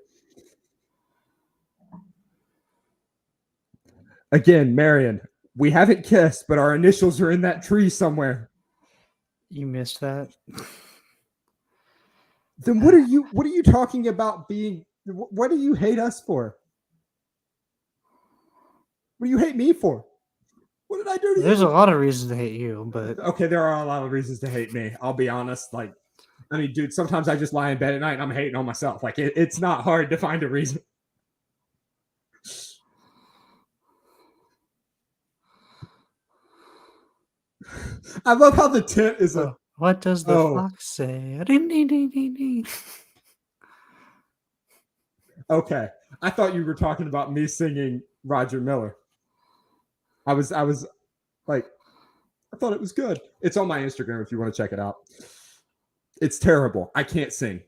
Again, Marion, we haven't kissed, but our initials are in that tree somewhere. You missed that. Then what are you talking about being? What do you hate us for? What do you hate me for? What did I do to There's you? a lot of reasons to hate you, but Okay, there are a lot of reasons to hate me. I'll be honest. Like, I mean, dude, sometimes I just lie in bed at night and I'm hating on myself. Like, it's not hard to find a reason. I love how the tent is a. Oh, what does the Oh. fox say? Ding, ding, ding, ding, ding. Okay, I thought you were talking about me singing Roger Miller. I was like, I thought it was good. It's on my Instagram if you want to check it out. It's terrible. I can't sing.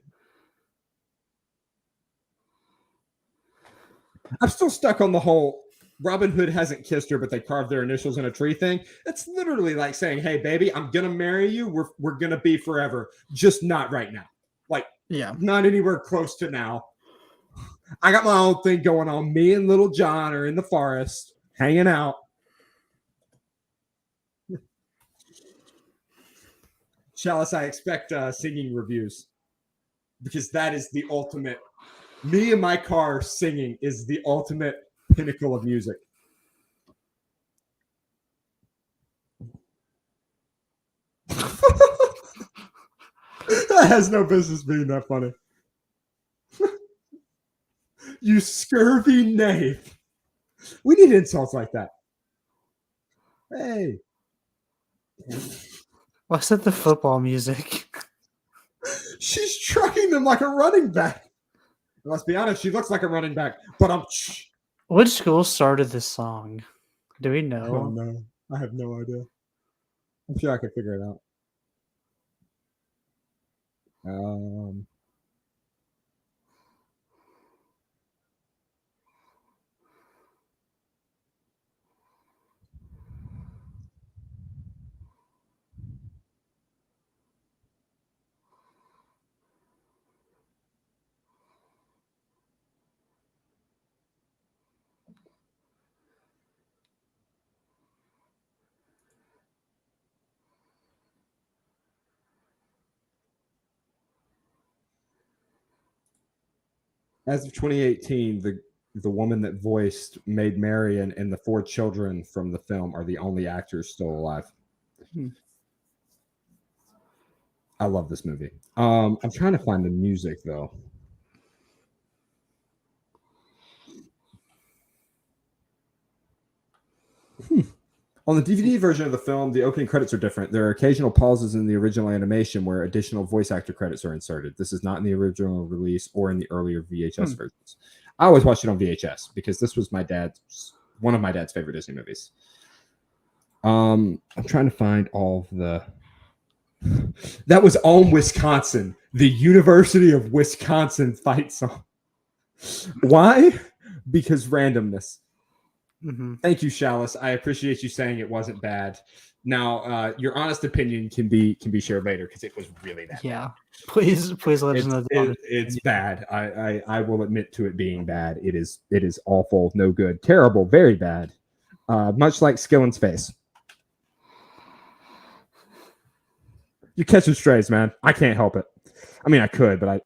I'm still stuck on the whole Robin Hood hasn't kissed her, but they carved their initials in a tree thing. It's literally like saying, "Hey, baby, I'm gonna marry you. We're gonna be forever, just not right now. Like, Yeah. not anywhere close to now. I got my own thing going on. Me and Little John are in the forest, hanging out." Chalice, I expect singing reviews because that is the ultimate. Me in my car singing is the ultimate pinnacle of music. That has no business being that funny. You scurvy knave. We need insults like that. Hey. What's that? The football music. She's trucking them like a running back. Let's be honest, she looks like a running back, but I'm. Which school started this song? Do we I don't know? know. I have no idea. I'm sure I could figure it out. As of 2018, the woman that voiced Maid Marian and the 4 children from the film are the only actors still alive. I love this movie. I'm trying to find the music though. On the DVD version of the film, the opening credits are different. There are occasional pauses in the original animation where additional voice actor credits are inserted. This is not in the original release or in the earlier VHS versions. I always watched it on VHS because this was one of my dad's favorite Disney movies. I'm trying to find all of the. That was on Wisconsin, the University of Wisconsin fight song. Why? Because randomness. Mm-hmm. Thank you, Chalice. I appreciate you saying it wasn't bad. Now, your honest opinion can be shared later because it was really bad. Yeah, please let us know. It's bad. I will admit to it being bad. It is awful, no good, terrible, very bad. Much like Skill in Space. You're catching strays, man. I can't help it. I mean, I could, but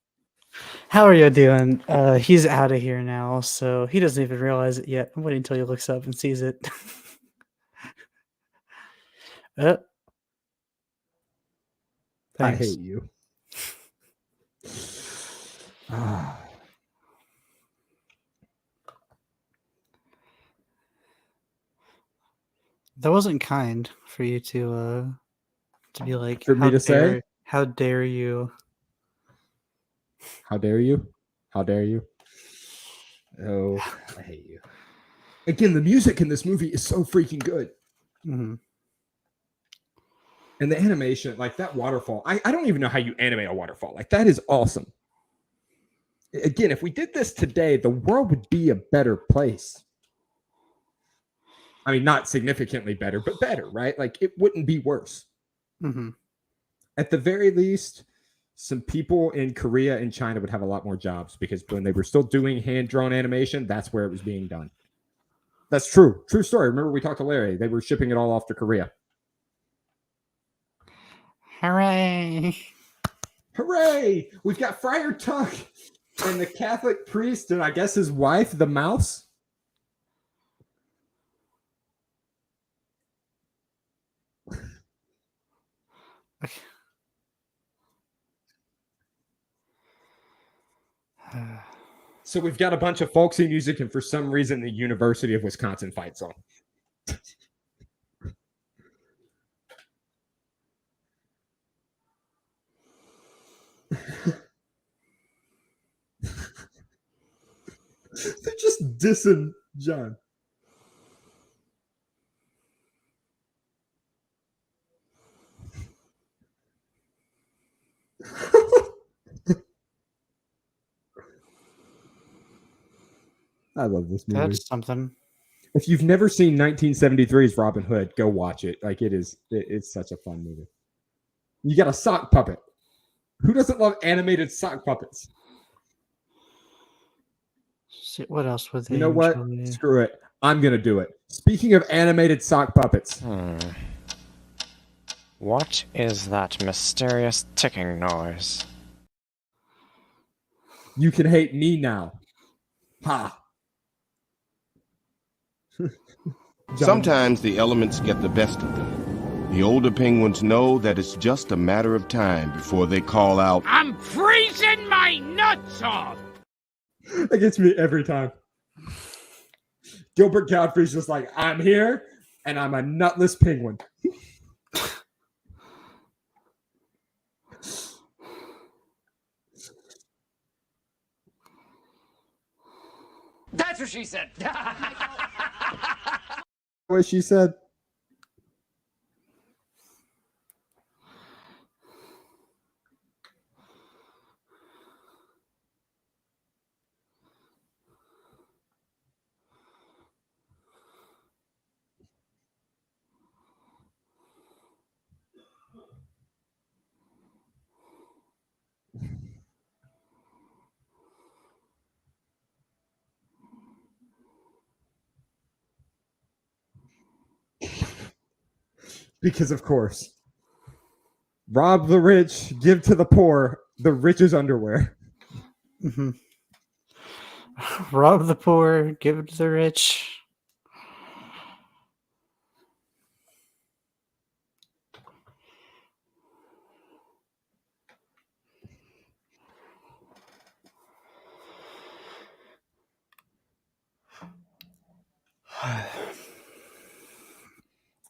How are you doing? He's out of here now, so he doesn't even realize it yet. I'm waiting until he looks up and sees it. I Thanks. hate you. That wasn't kind for you to be like, For me to say? How dare you? How dare you? How dare you? Oh, I hate you. Again, the music in this movie is so freaking good. Mm-hmm. And the animation, like that waterfall, I don't even know how you animate a waterfall. Like, that is awesome. Again, if we did this today, the world would be a better place. I mean, not significantly better, but better, right? Like, it wouldn't be worse. Mm-hmm. At the very least, some people in Korea and China would have a lot more jobs because when they were still doing hand-drawn animation, that's where it was being done. That's true. True story. Remember we talked to Larry. They were shipping it all off to Korea. Hooray! Hooray! We've got Friar Tuck and the Catholic priest and I guess his wife, the mouse. So we've got a bunch of folksy music and for some reason the University of Wisconsin fight song. They're just dissing John. I love this movie. That's something. If you've never seen 1973's Robin Hood, go watch it. Like it's such a fun movie. You got a sock puppet. Who doesn't love animated sock puppets? See, what else would they You know what? enjoy? Screw it. I'm gonna do it. Speaking of animated sock puppets, What is that mysterious ticking noise? you can hate me now. Ha. John, Sometimes the elements get the best of them. The older penguins know that it's just a matter of time before they call out, I'm freezing my nuts off! that gets me every time. Gilbert Gottfried's just like, I'm here, and I'm a nutless penguin. That's what she said. What she said. Because of course, rob the rich, give to the poor, the rich's underwear. Mm-hmm. Rob the poor, give it to the rich.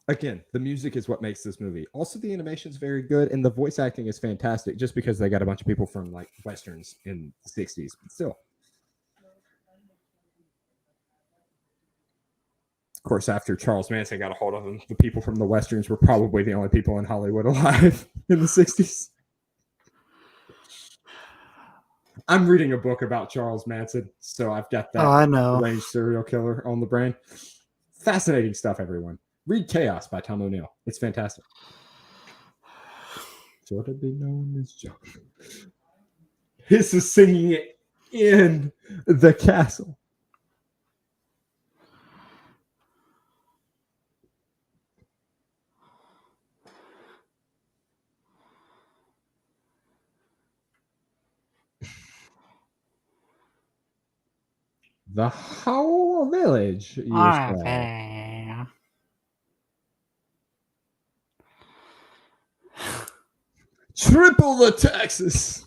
Again, the music is what makes this movie. Also, the animation is very good, and the voice acting is fantastic. Just because they got a bunch of people from like westerns in the '60s, but still. Of course, after Charles Manson got a hold of them, the people from the westerns were probably the only people in Hollywood alive in the '60s. I'm reading a book about Charles Manson, so I've got that Oh, I know. deranged serial killer on the brain. Fascinating stuff, everyone. Read Chaos by Tom O'Neill. It's fantastic. Should have been known as John. Hiss is singing it in the castle. The whole village. You say. Okay. Triple the taxes.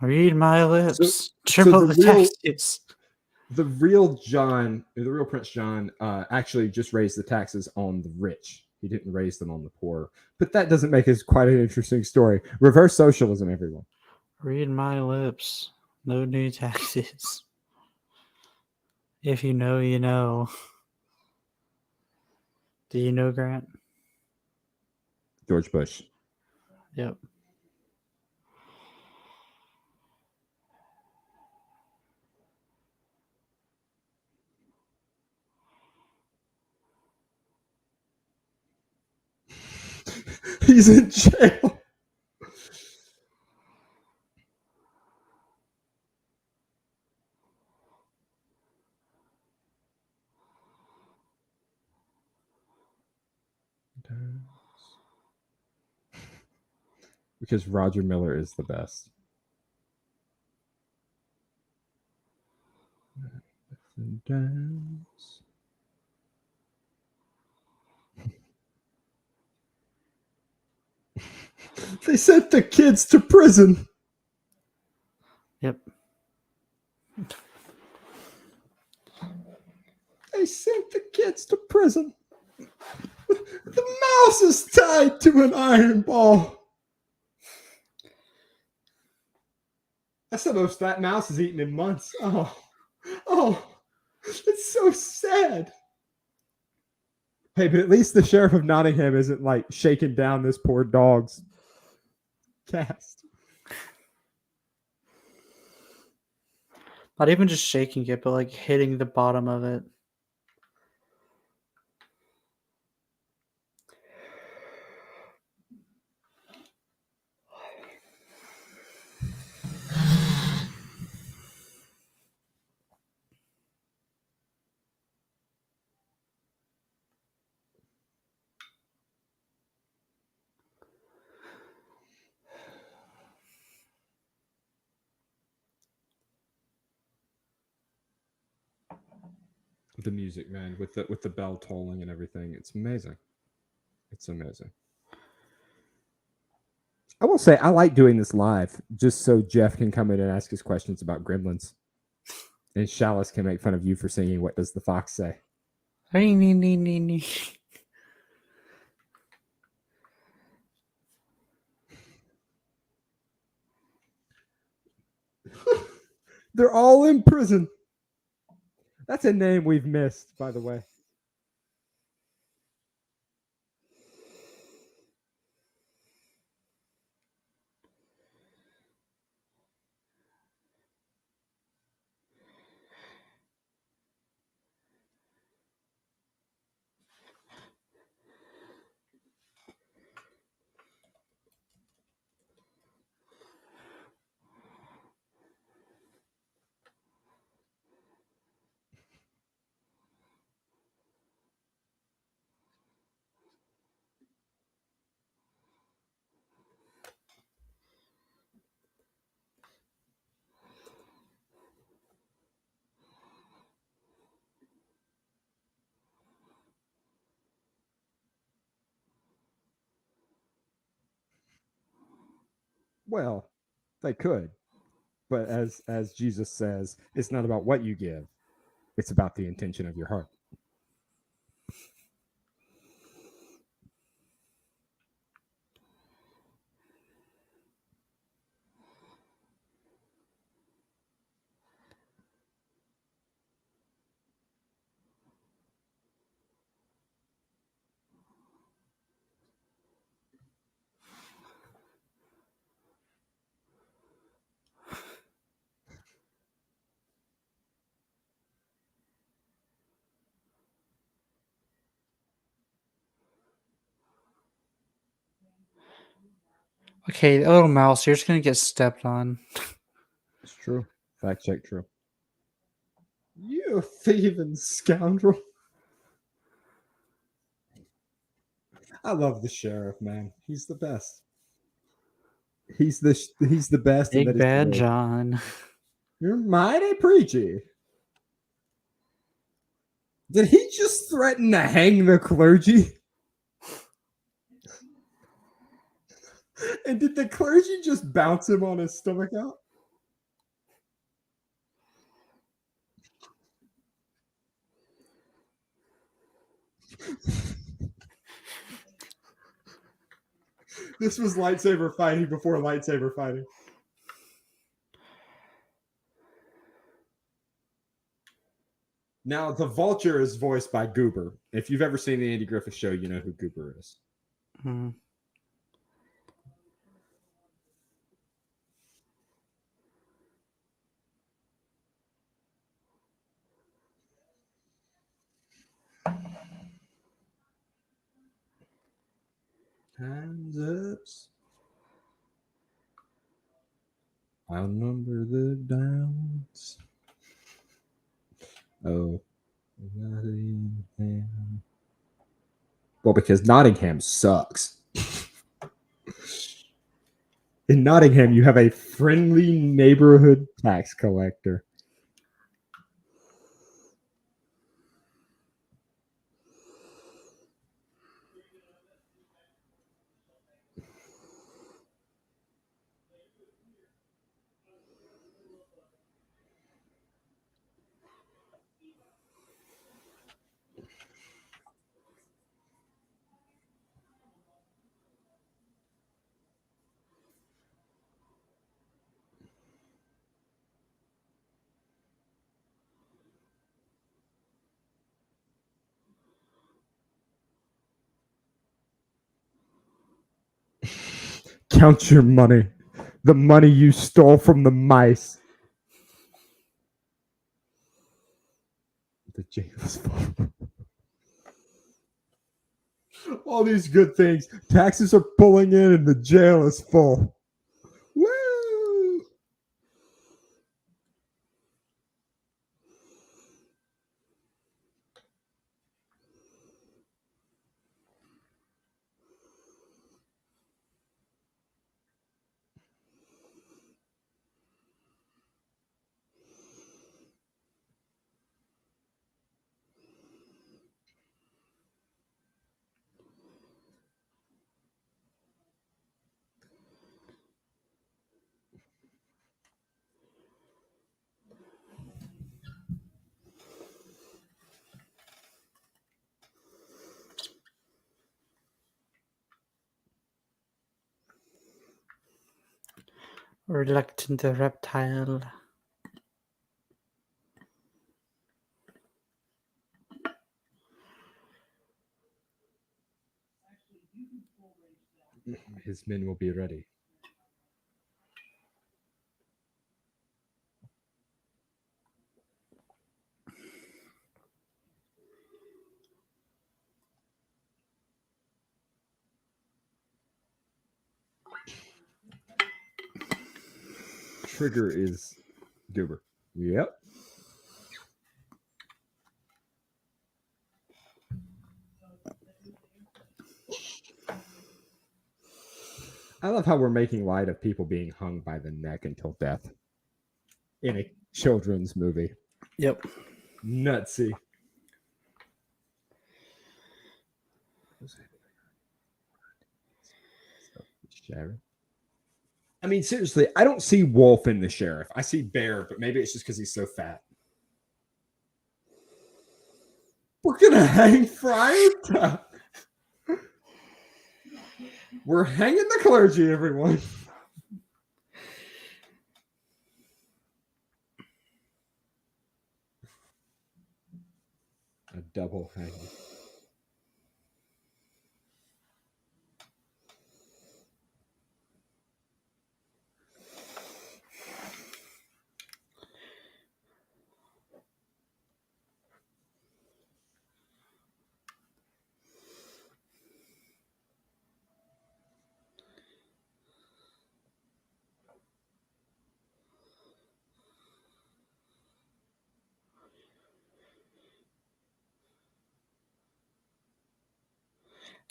Read my lips. So Triple the the real- taxes. The real John, the real Prince John, actually just raised the taxes on the rich. He didn't raise them on the poor. But that doesn't make it quite an interesting story. Reverse socialism, everyone. Read my lips. No new taxes. If you know, you know. Do you know, Grant? George Bush. Yep. He's in jail. Because Roger Miller is the best. They sent the kids to prison. Yep. They sent the kids to prison. The mouse is tied to an iron ball. That's the most that mouse has eaten in months. Oh, It's so sad. Hey, but at least the sheriff of Nottingham isn't like shaking down this poor dog's cast. Not even just shaking it, but like hitting the bottom of it. The music, man, with the bell tolling and everything, it's amazing. It's amazing. I will say I like doing this live just so Jeff can come in and ask his questions about Gremlins, and Chalice can make fun of you for singing "What Does the Fox Say." They're all in prison. That's a name we've missed, by the way. Well, they could, but as Jesus says, it's not about what you give; it's about the intention of your heart. Okay, a little mouse, you're just gonna get stepped on. It's true. Fact check true. You thieving scoundrel. I love the sheriff, man. He's the best. He's the best. and that Big is the Bad worst. John. You're mighty preachy. Did he just threaten to hang the clergy? And did the clergy just bounce him on his stomach out? This was lightsaber fighting before lightsaber fighting. Now, the Vulture is voiced by Goober. If you've ever seen the Andy Griffith Show, you know who Goober is. Hmm. Time's ups. Outnumber the downs. Oh, Nottingham. Well, because Nottingham sucks. In Nottingham, you have a friendly neighborhood tax collector. Count your money. The money you stole from the mice. The jail is full. All these good things. Taxes are pulling in and the jail is full. Woo! Reluctant reptile. His men will be ready. Trigger is Goober. Yep. I love how we're making light of people being hung by the neck until death in a children's movie. Yep. Nutsy. Sheriff. I mean, seriously, I don't see Wolf in the sheriff. I see Bear, but maybe it's just because he's so fat. We're gonna hang Friar Tuck. We're hanging the clergy, everyone. A double hanging.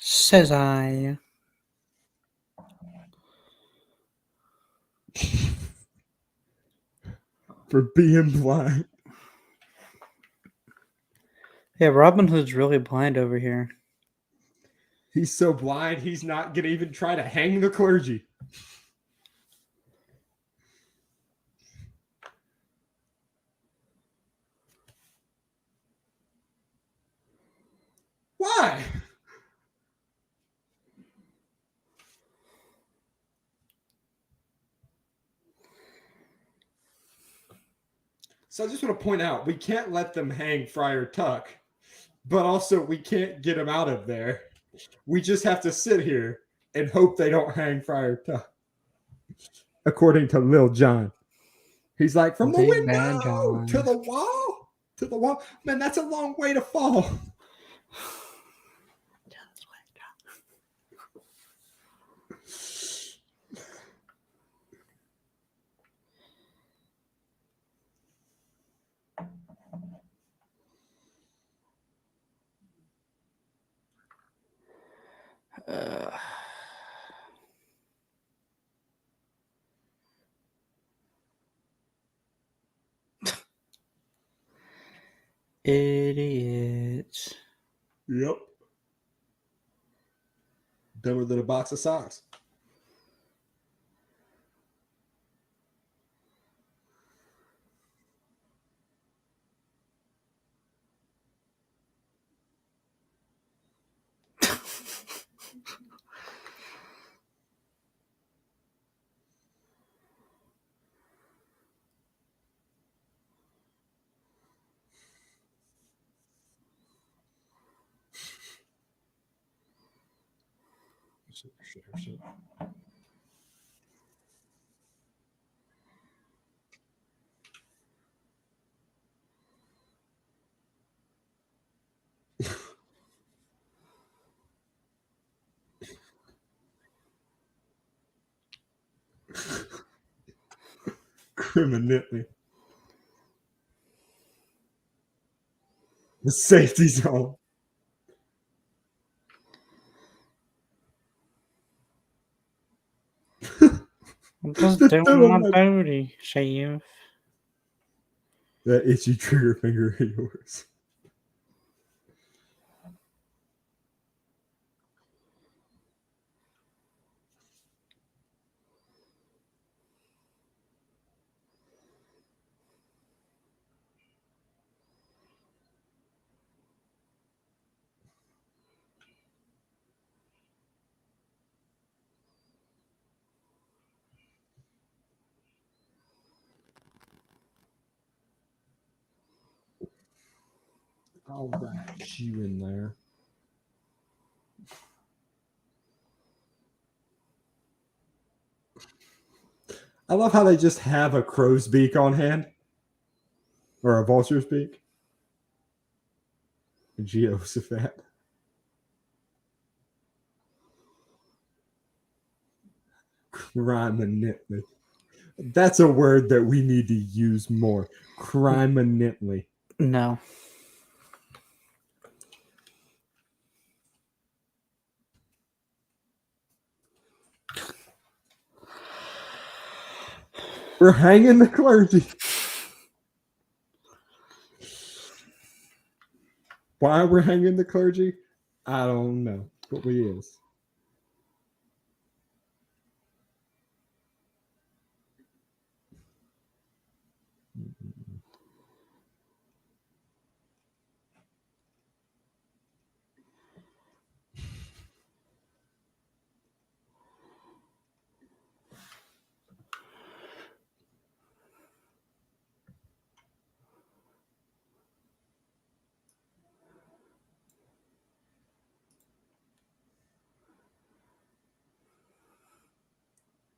Says I. For being blind. Yeah, Robin Hood's really blind over here. He's so blind, he's not going to even try to hang the clergy. Why? So I just want to point out, we can't let them hang Friar Tuck, but also we can't get him out of there. We just have to sit here and hope they don't hang Friar Tuck. According to Lil Jon. He's like, from the Big Bad window John. to the wall. To the wall. Man, that's a long way to fall. Idiots. Yep. Dumber than a box of socks. Shit. Permanently. The safety zone. I'm just The doing thrill my of my- booty, Shave. That itchy trigger finger of yours. I'll wrap you in there. I love how they just have a crow's beak on hand. Or a vulture's beak. Jehoshaphat. Criminally. That's a word that we need to use more. Criminally. No. We're hanging the clergy. Why we're hanging the clergy? I don't know. But we is.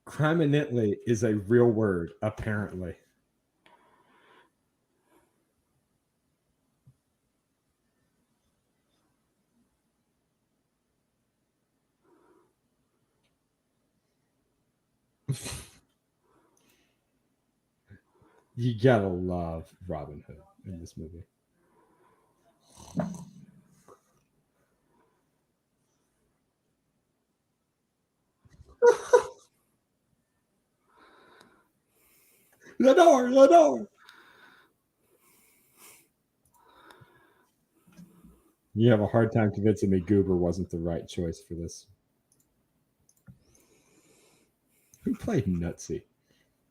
Criminally is a real word, apparently. You gotta love Robin Hood in this movie. Lenore. You have a hard time convincing me Goober wasn't the right choice for this. Who played Nutsy?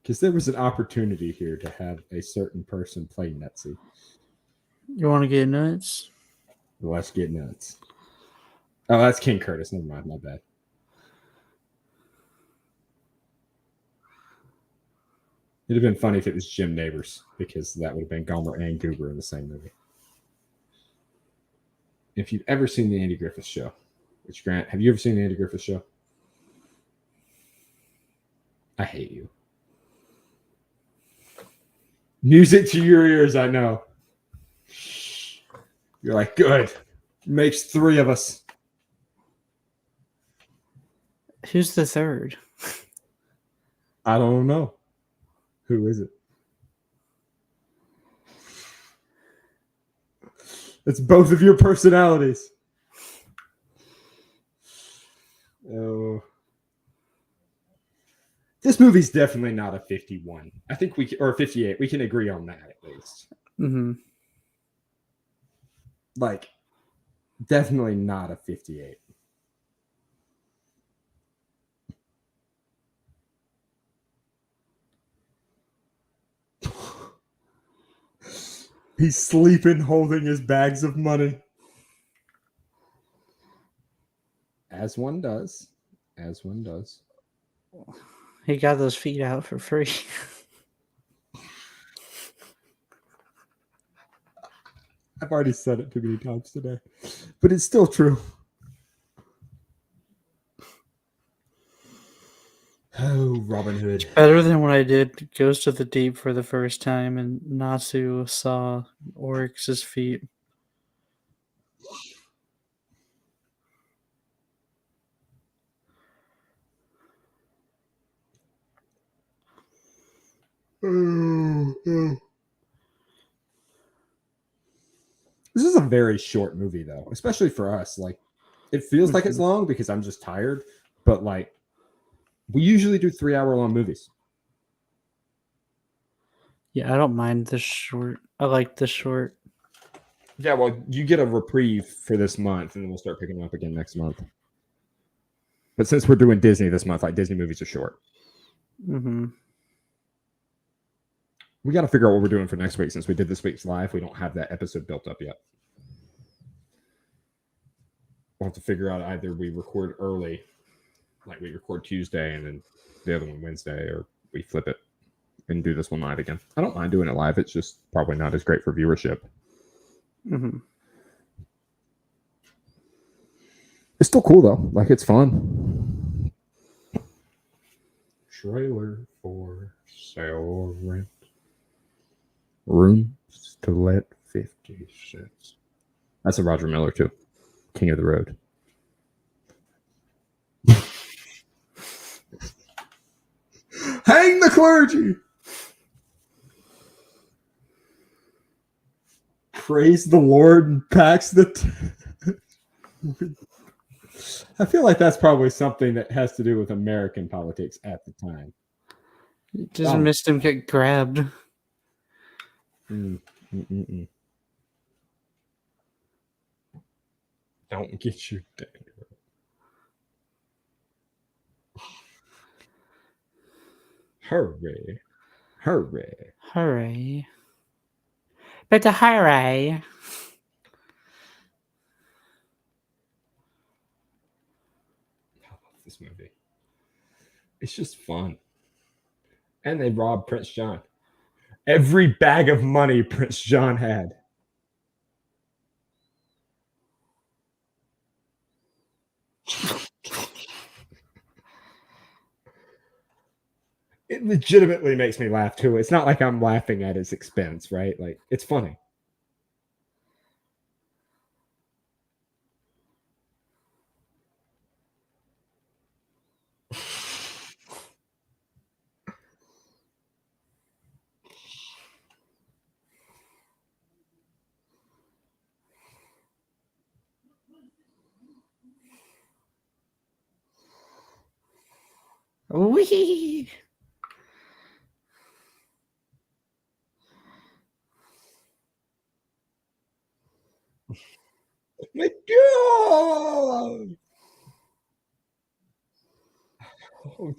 Because there was an opportunity here to have a certain person play Nutsy. You want to get nuts? Let's get nuts. Oh, that's King Curtis. Never mind. My bad. It'd have been funny if it was Jim Neighbors, because that would have been Gomer and Goober in the same movie. If you've ever seen the Andy Griffith Show, which Grant, have you ever seen the Andy Griffith Show? I hate you. Music to your ears, I know. You're like, good. Makes 3 of us. Who's the third? I don't know. Who is it? It's both of your personalities. Oh. This movie's definitely not a 51. I think or 58. We can agree on that at least. Mm-hmm. Like, definitely not a 58. He's sleeping holding his bags of money. As one does. As one does. He got those feet out for free. I've already said it too many times today, but it's still true. Oh, Robin Hood. Better than when I did Ghost of the Deep for the first time and Natsu saw Oryx's feet. This is a very short movie, though, especially for us. Like, it feels like it's long because I'm just tired, but like, we usually do 3-hour long movies. Yeah, I don't mind the short. I like the short. Yeah, well, you get a reprieve for this month, and then we'll start picking up again next month. But since we're doing Disney this month, like Disney movies are short. Mm-hmm. We got to figure out what we're doing for next week. Since we did this week's live, we don't have that episode built up yet. We'll have to figure out either we record early, like we record Tuesday, and then the other one Wednesday, or we flip it and do this one live again. I don't mind doing it live. It's just probably not as great for viewership. Mm-hmm. It's still cool though. Like, it's fun. Trailer for sale or rent. Rooms to let 50 cents. That's a Roger Miller too. King of the Road. Hang the clergy. Praise the Lord and packs the. I feel like that's probably something that has to do with American politics at the time. Just missed him get grabbed. Don't get you down. Hurry. Hurry. Hooray. Better hurry. I love this movie. It's just fun. And they robbed Prince John. Every bag of money Prince John had. It legitimately makes me laugh too. It's not like I'm laughing at his expense, right? Like, it's funny. Wee. My God! Oh,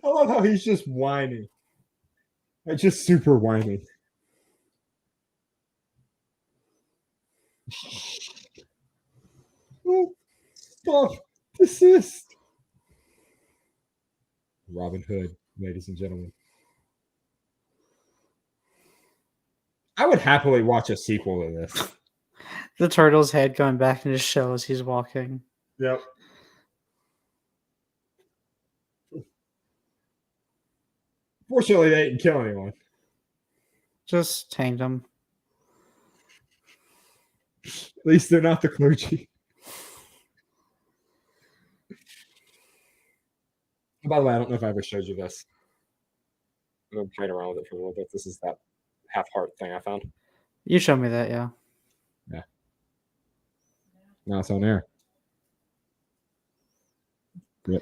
I love how he's just whining. Like, just super whining. Oh, stop. Desist. Robin Hood, ladies and gentlemen. I would happily watch a sequel to this. The turtle's head going back in his shell as he's walking. Yep. Fortunately, they didn't kill anyone. Just tamed him. At least they're not the clergy. By the way, I don't know if I ever showed you this. I've been playing around with it for a little bit. This is that half heart thing I found. You showed me that, yeah. Yeah. Now it's on air. Yep.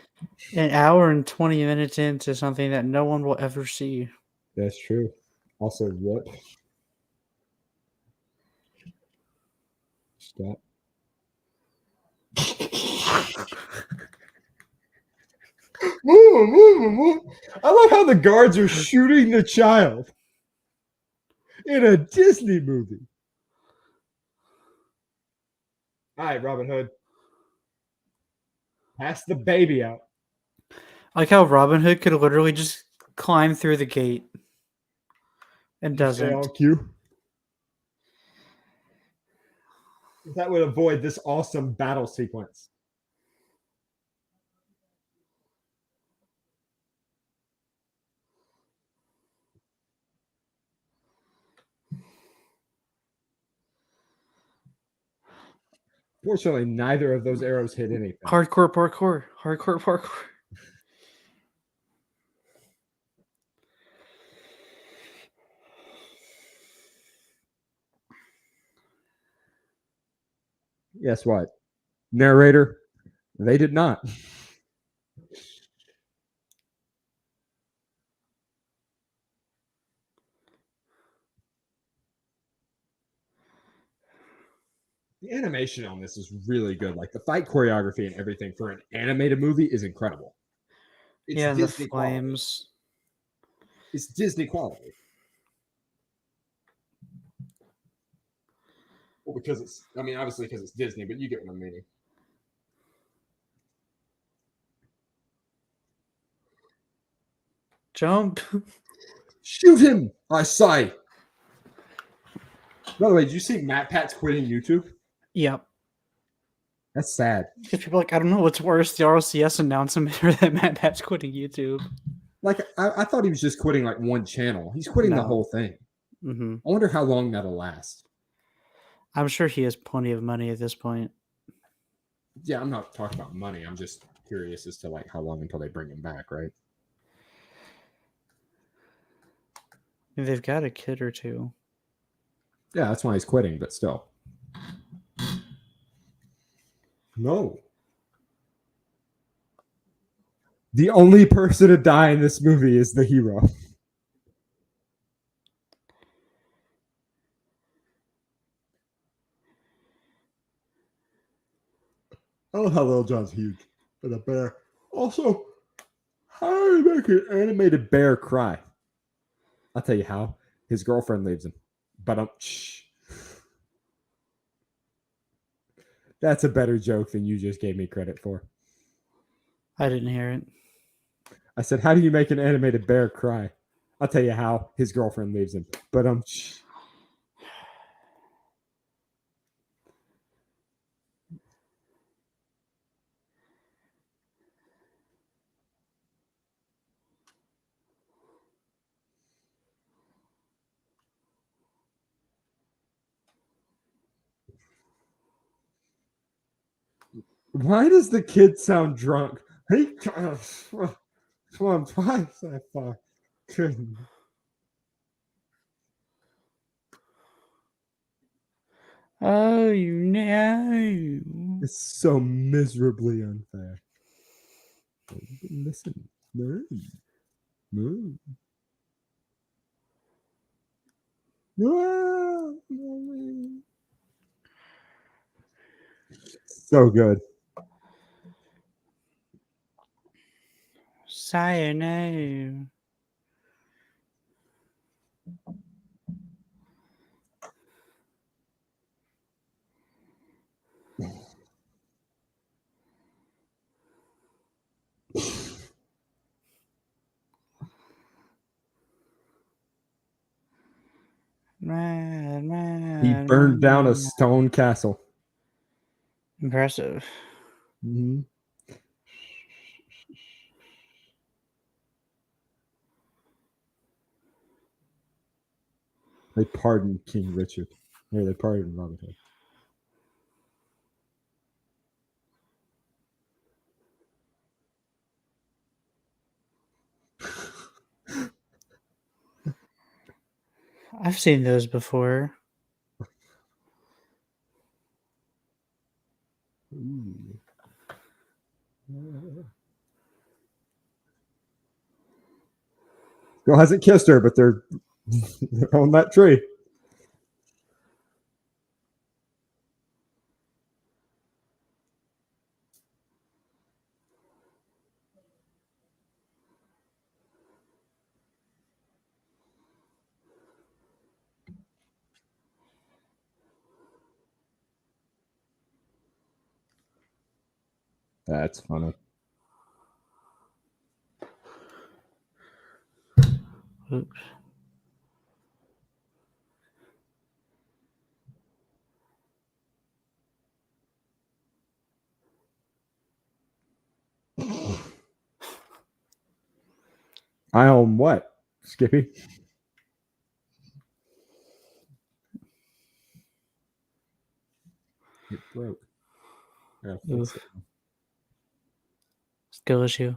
An hour and 20 minutes into something that no one will ever see. That's true. Also, what? Stop. Move. I love how the guards are shooting the child in a Disney movie. All right, Robin Hood. Pass the baby out. I like how Robin Hood could literally just climb through the gate and Stay doesn't. on cue. That would avoid this awesome battle sequence. Fortunately, neither of those arrows hit anything. Hardcore parkour. Hardcore parkour. Guess what? Narrator, they did not. The animation on this is really good. Like the fight choreography and everything for an animated movie is incredible. It's Yeah, and the Disney quality. flames. It's Disney quality. Well, because it's, I mean, obviously because it's Disney, but you get what I'm meaning. Jump. Shoot him, I say. By the way, did you see Matt Pat's quitting YouTube? Yep. That's sad. Because people are like, I don't know what's worse, the RLCS announcement or that Matt Pat's quitting YouTube. Like, I thought he was just quitting like one channel. He's quitting the No. whole thing. Mm-hmm. I wonder how long that'll last. I'm sure he has plenty of money at this point. Yeah, I'm not talking about money. I'm just curious as to like how long until they bring him back, right? I mean, they've got a kid or two. Yeah, that's why he's quitting, but still. No. The only person to die in this movie is the hero. I love how Little John's huge. But a bear. Also, how do you make an animated bear cry? I'll tell you how. His girlfriend leaves him. But that's a better joke than you just gave me credit for. I didn't hear it. I said, how do you make an animated bear cry? I'll tell you how. His girlfriend leaves him. But why does the kid sound drunk? He swam twice that far. Oh, you know. It's so miserably unfair. Listen, move. So good. Sayonara. He burned down a stone castle. Impressive. Mm-hmm. They pardoned King Richard. Yeah, they pardoned Robin Hood. I've seen those before. Girl hasn't kissed her, but they're on that tree. That's funny. Oops. I own what, Skippy? It broke. I gotta fix Oof. it. Skill issue.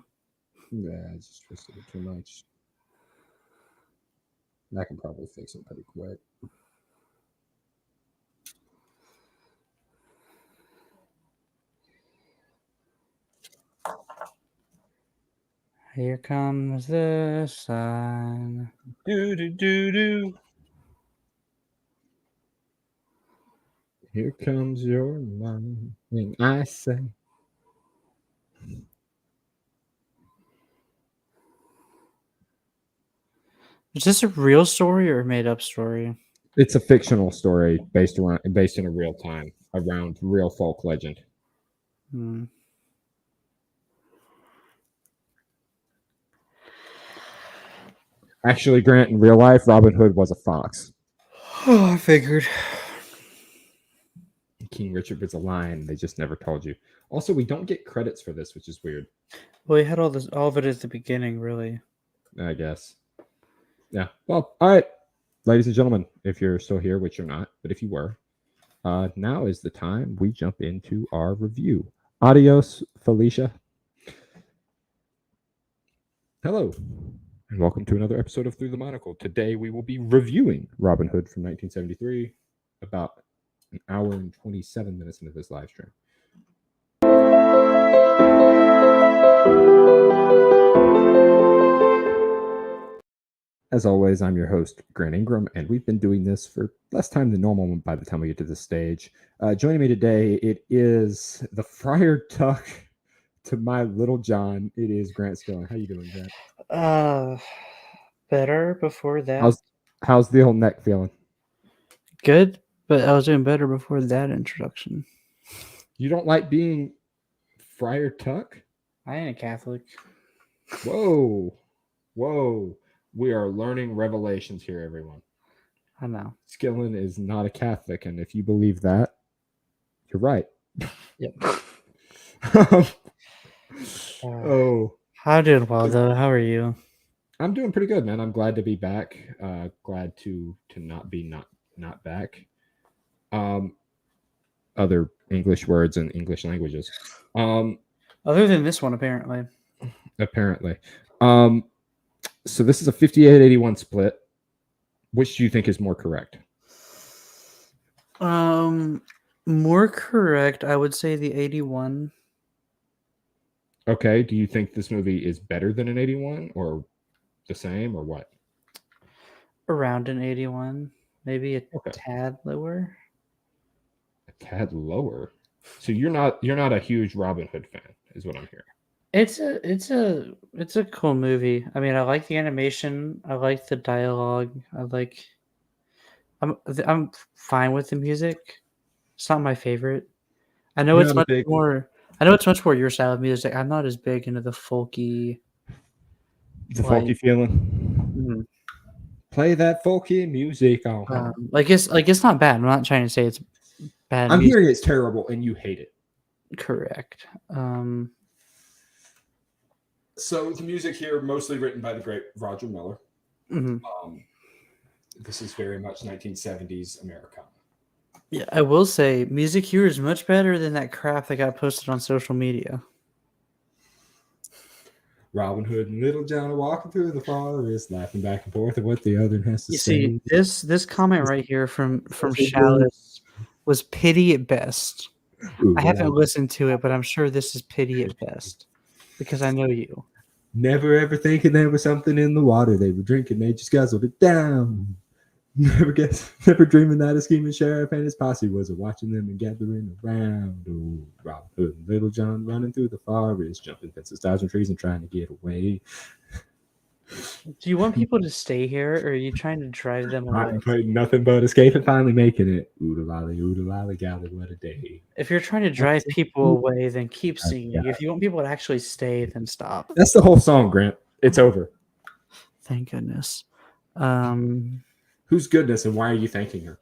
Yeah, I just twisted it too much. I can probably fix it pretty quick. Here comes the sun. Do do do do. Here comes your mind when I say. Is this a real story or a made up story? It's a fictional story based in a real time around real folk legend. Hmm. Actually, Grant, in real life, Robin Hood was a fox. Oh, I figured. King Richard was a lion. They just never told you. Also, we don't get credits for this, which is weird, Well, you had all of it at the beginning, really. I guess. Yeah. Well, all right, ladies and gentlemen, if you're still here, which you're not, but if you were, now is the time we jump into our review. Adios, Felicia. Hello, and welcome to another episode of Through the Monocle. Today we will be reviewing Robin Hood from 1973, about an hour and 27 minutes into this live stream. As always, I'm your host, Grant Ingram, and we've been doing this for less time than normal by the time we get to this stage. Joining me today, it is the Friar Tuck to my Little John. It is Grant Skillen. How you doing, Grant? Better before that. How's the old neck feeling? Good, but I was doing better before that introduction. You don't like being Friar Tuck? I ain't a Catholic. Whoa. We are learning revelations here, everyone. I know. Skillen is not a Catholic, and if you believe that, you're right. Yep. Oh, I'm doing well though. How are you? I'm doing pretty good, man. I'm glad to be back. Glad to not be not back. Other English words and English languages. Other than this one, apparently. So this is a 58-81 split. Which do you think is more correct? More correct, I would say the 81. Okay. Do you think this movie is better than an 81 or the same or what? Around an 81. Maybe a Okay. tad lower. A tad lower. So you're not a huge Robin Hood fan, is what I'm hearing. It's a cool movie. I mean, I like the animation. I like the dialogue. I'm fine with the music. It's not my favorite. I know You're it's not a much big- more. I know it's much more your style of music. I'm not as big into the folky. The folky feeling. Mhm. Play that folky music on. It's not bad. I'm not trying to say it's bad. I'm music. hearing it's terrible and you hate it. Correct. So the music here mostly written by the great Roger Miller. Mhm. This is very much 1970s Americana. Yeah, I will say music here is much better than that crap that got posted on social media. Robin Hood and Little John are walking through the forest, laughing back and forth at what the other has to You say. see, this comment right here from Chalice was pity at best. Ooh, I haven't wow. listened to it, but I'm sure this is pity at best because I know you. Never ever thinking there was something in the water they were drinking, they just guzzled it down. Never dreaming that a scheming sheriff and his posse was watching them and gathering around. Oh, Robin Hood and Little John running through the forest, jumping fences, dodging trees, and trying to get away. Do you want people to stay here, or are you trying to drive them away? Contemplating nothing but escape and finally making it. Oodle lolly, galley, what a day. If you're trying to drive people away, then keep singing. If you want people to actually stay, then stop. That's the whole song, Grant. It's over. Thank goodness. Whose goodness and why are you thanking her?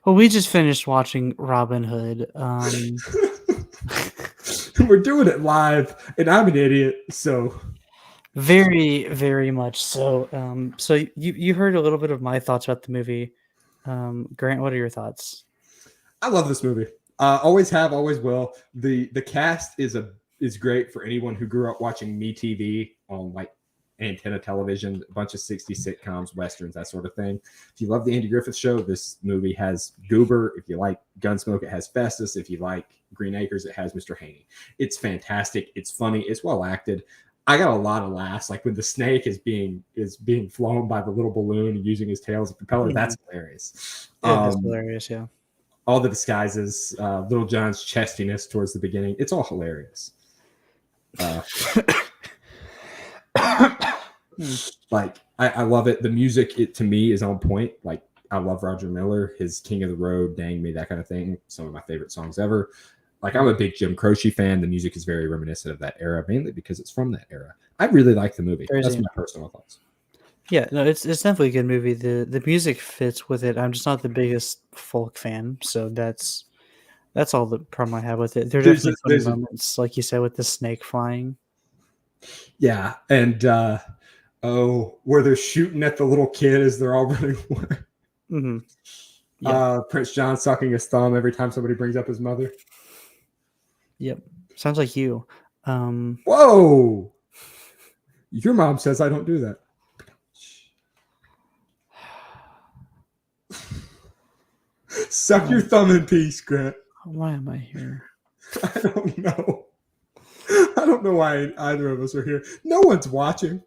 Well, we just finished watching Robin Hood. We're doing it live, and I'm an idiot, so Very, very much so. So you heard a little bit of my thoughts about the movie. Grant, what are your thoughts? I love this movie. Always have, always will. The cast is great for anyone who grew up watching MeTV on like antenna television, a bunch of 60s sitcoms, westerns, that sort of thing. If you love the Andy Griffith Show, this movie has Goober. If you like Gunsmoke, it has Festus. If you like Green Acres, it has Mr. Haney. It's fantastic. It's funny. It's well acted. I got a lot of laughs, like when the snake is being flown by the little balloon and using his tail as a propeller. That's hilarious. Yeah, that's hilarious. Yeah. All the disguises, Little John's chestiness towards the beginning. It's all hilarious. Like I love it. The music, to me, is on point. Like I love Roger Miller, his King of the Road, Dang Me, that kind of thing. Some of my favorite songs ever. Like I'm a big Jim Croce fan. The music is very reminiscent of that era, mainly because it's from that era. I really like the movie. That's my personal thoughts. Yeah, no, it's definitely a good movie. The music fits with it. I'm just not the biggest folk fan, so that's all the problem I have with it. There are definitely funny moments, like you said, with the snake flying. Yeah, and where they're shooting at the little kid as they're all running away. Mm-hmm. Yeah. Prince John sucking his thumb every time somebody brings up his mother. Yep, sounds like you. Whoa! Your mom says I don't do that. Suck your thumb in peace, Grant. Why am I here? I don't know. I don't know why either of us are here. No one's watching.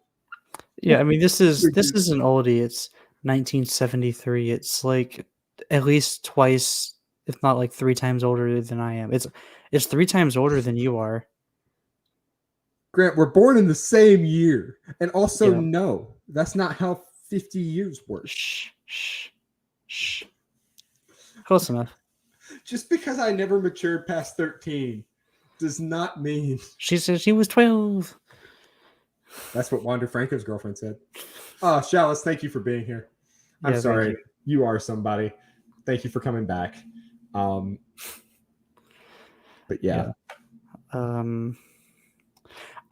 Yeah, I mean this is an oldie. It's 1973. It's like at least twice, if not like 3 times older than I am. It's 3 times older than you are. Grant, we're born in the same year. And also, no, that's not how 50 years work. Shh. Close enough. Just because I never matured past 13 does not mean... She said she was 12. That's what Wander Franco's girlfriend said. Oh, Chalice, thank you for being here. I'm sorry. You are somebody. Thank you for coming back. But yeah. I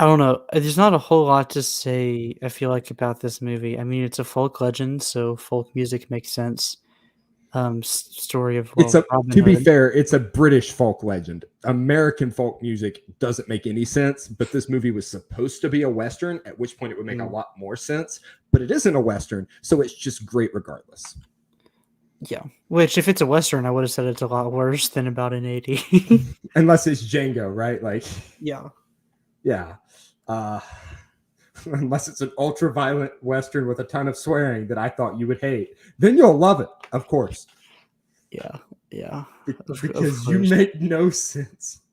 don't know. There's not a whole lot to say, I feel like, about this movie. I mean, it's a folk legend, so folk music makes sense. Story of to be fair, it's a British folk legend. American folk music doesn't make any sense, but this movie was supposed to be a Western, at which point it would make a lot more sense, but it isn't a Western, so it's just great regardless. Yeah, which if it's a Western, I would have said it's a lot worse than About an 80. Unless it's Django, right? Like, yeah. Unless it's an ultra-violent Western with a ton of swearing that I thought you would hate. Then you'll love it, of course. Yeah. Because you make no sense.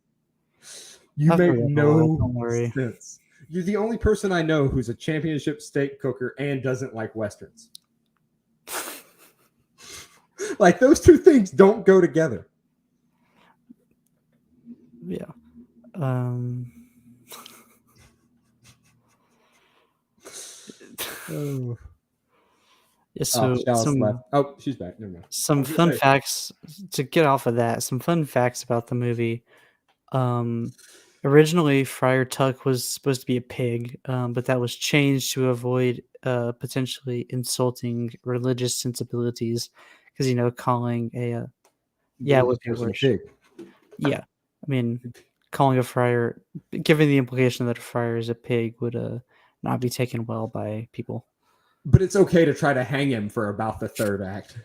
You make no sense. You're the only person I know who's a championship steak cooker and doesn't like Westerns. Like, those two things don't go together. Yeah. Oh. Yeah, so she's back. Never mind. Some fun facts to get off of that. Some fun facts about the movie. Originally, Friar Tuck was supposed to be a pig, but that was changed to avoid potentially insulting religious sensibilities, because calling a would be worse. Pig. Yeah, I mean, calling a friar, given the implication that a friar is a pig, would not be taken well by people. But it's okay to try to hang him for about the third act.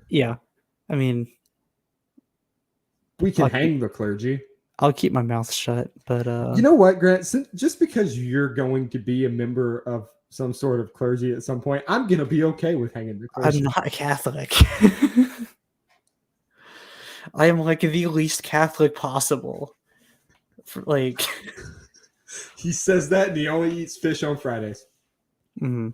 Yeah, I mean, we can hang the clergy. I'll keep my mouth shut, but you know what, Grant? Just because you're going to be a member of some sort of clergy at some point, I'm gonna be okay with hanging the clergy. I'm not a Catholic. I am like the least Catholic possible. He says that, and he only eats fish on Fridays. Mm-hmm.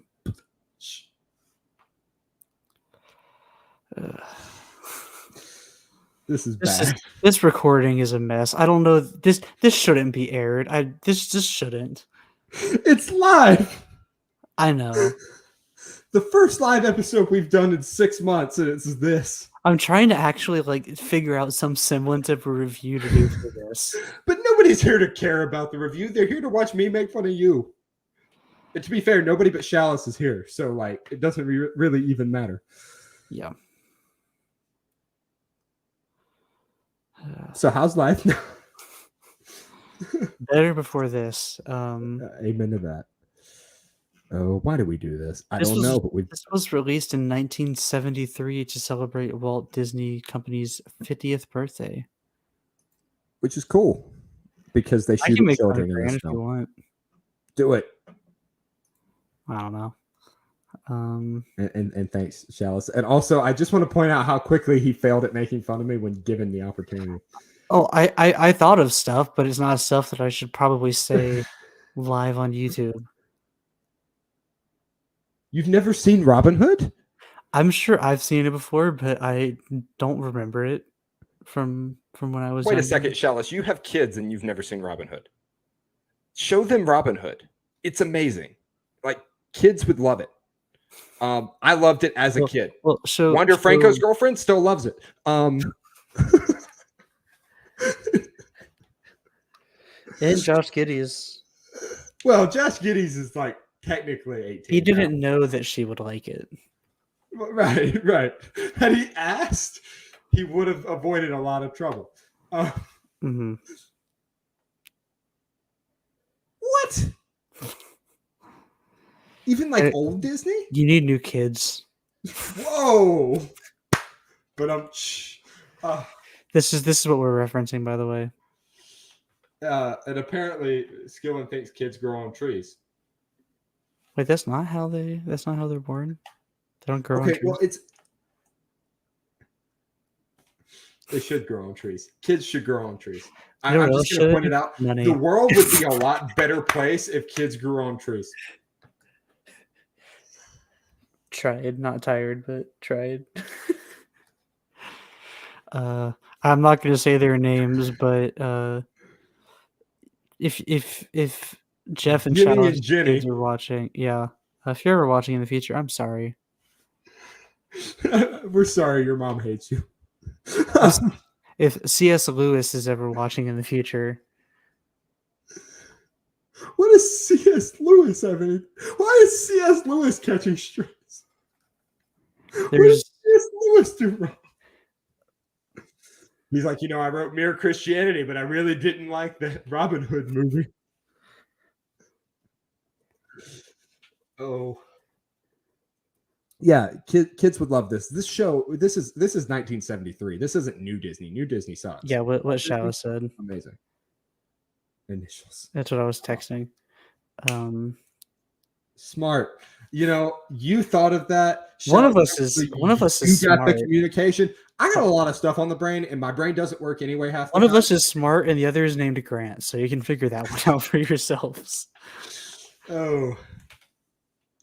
This is bad. This recording is a mess. I don't know. This shouldn't be aired. This just shouldn't. It's live. I know. The first live episode we've done in 6 months, and it's this. I'm trying to actually figure out some semblance of a review to do for this. But nobody's here to care about the review. They're here to watch me make fun of you. And to be fair, nobody but Chalice is here, so it doesn't really even matter. Yeah. So how's life now? Better before this. Amen to that. Oh, why do we do this? I This don't was- know, but we This was released in 1973 to celebrate Walt Disney Company's 50th birthday. which is cool because they I shoot can at make fun of children in Grant this if you film. want. Do it. I don't know. And thanks, Chalice. And also, I just want to point out how quickly he failed at making fun of me when given the opportunity. Oh, I thought of stuff, but it's not stuff that I should probably say live on YouTube. You've never seen Robin Hood? I'm sure I've seen it before, but I don't remember it from when I was. Wait a younger. second, Chalice. You have kids and you've never seen Robin Hood. Show them Robin Hood. It's amazing. Like kids would love it. I loved it as a kid. Well, so Wander Franco's girlfriend still loves it. and Josh Giddey's. Well, Josh Giddey's is like technically 18. He didn't know that she would like it. Right. Had he asked, he would have avoided a lot of trouble. Mm-hmm. What? Even like Uh, old Disney? You need new kids. Whoa! But This is what we're referencing, by the way. and apparently, Skillen thinks kids grow on trees. Wait, that's not how they're born. They don't grow on Okay, trees. well, they should grow on trees. Kids should grow on trees. You know I'm what just going to else point should? it out. Money. The world would be a lot better place if kids grew on trees. Tried, not tired, but tried. I'm not going to say their names, but if Jeff and Jimmy Chalice and Jenny. kids are watching, yeah, if you're ever watching in the future, I'm sorry. We're sorry your mom hates you. If C.S. Lewis is ever watching in the future, What does C.S. Lewis have any? Why is C.S. Lewis catching strays? What there's does C.S. Lewis do wrong? He's like, I wrote Mere Christianity, but I really didn't like that Robin Hood movie. Oh. Yeah, kids would love this. This show, this is 1973. This isn't New Disney. New Disney sucks. yeah, what Chalice said. Amazing. Initials. That's what I was texting. Smart. You thought of that. One of Shout us out is- to one of you. us is You got the smart. communication. I got a lot of stuff on the brain, and my brain doesn't work anyway. Half the One of time. us is smart, and the other is named Grant, so you can figure that one out for yourselves. Oh,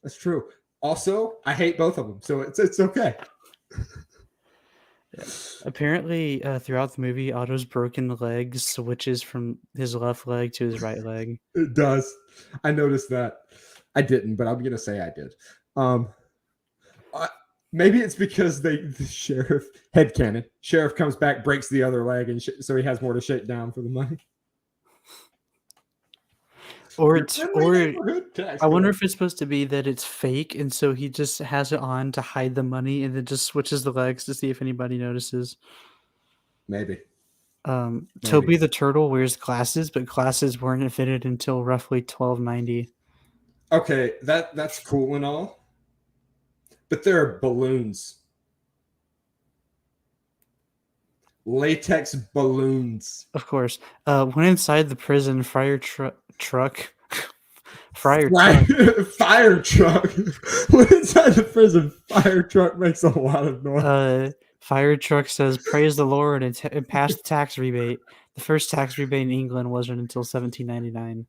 that's true. Also, I hate both of them, so it's okay. Apparently, throughout the movie, Otto's broken leg switches from his left leg to his right leg. It does. I noticed that. I didn't, but I'm gonna say I did. Maybe it's because the sheriff headcanon. Sheriff comes back, breaks the other leg, and so he has more to shake down for the money. Or Your it's, friendly or neighborhood tax I wonder collector. if it's supposed to be that it's fake, and so he just has it on to hide the money, and then just switches the legs to see if anybody notices. Maybe. Toby the turtle wears glasses, but glasses weren't invented until roughly 1290. Okay, that's cool and all, but there are balloons. Latex balloons. Of course. When inside the prison, Fire truck. Fire truck. When inside the prison, fire truck makes a lot of noise. Fire truck says, "Praise the Lord," and passed the tax rebate. The first tax rebate in England wasn't until 1799.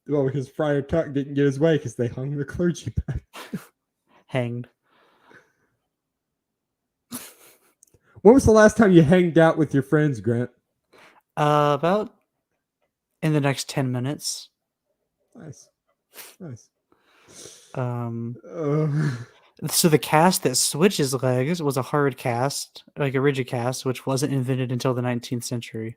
Well, because Friar Tuck didn't get his way because they hung the clergy back. Hanged. When was the last time you hanged out with your friends, Grant? About in the next 10 minutes. Nice. So the cast that switches legs was a hard cast, like a rigid cast, which wasn't invented until the 19th century.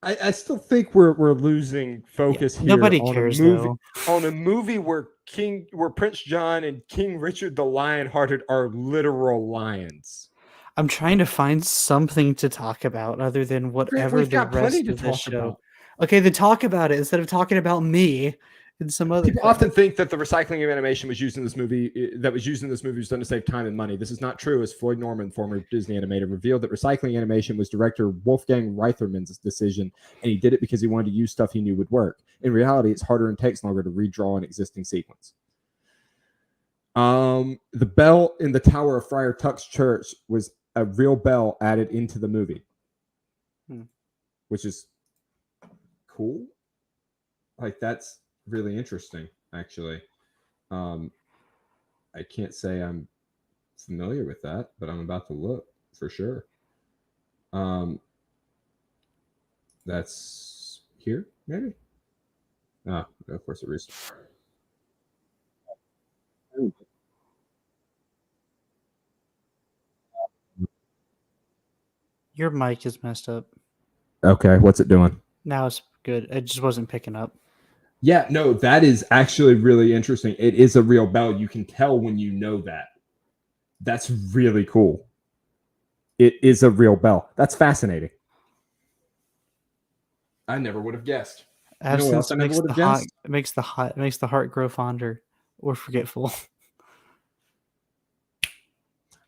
I still think we're losing focus here. Nobody on cares, a movie, though. on a movie where Prince John and King Richard the Lionhearted are literal lions. I'm trying to find something to talk about other than whatever we've the got plenty rest to of this talk show. about. Okay, then talk about it instead of talking about me and some other. People often think that the recycling of animation was used in this movie was done to save time and money. This is not true, as Floyd Norman, former Disney animator, revealed that recycling animation was director Wolfgang Reitherman's decision, and he did it because he wanted to use stuff he knew would work. In reality, it's harder and takes longer to redraw an existing sequence. The bell in the tower of Friar Tuck's church was a real bell added into the movie, which is cool. Like, that's really interesting, actually. I can't say I'm familiar with that, but I'm about to look for sure. That's here, maybe. Ah, of course it is. Your mic is messed up. Okay, what's it doing? Now it's good. It just wasn't picking up. Yeah, no, that is actually really interesting. It is a real bell. You can tell when you know that. That's really cool. It is a real bell. That's fascinating. I never would have guessed. Absence makes the heart grow fonder or forgetful.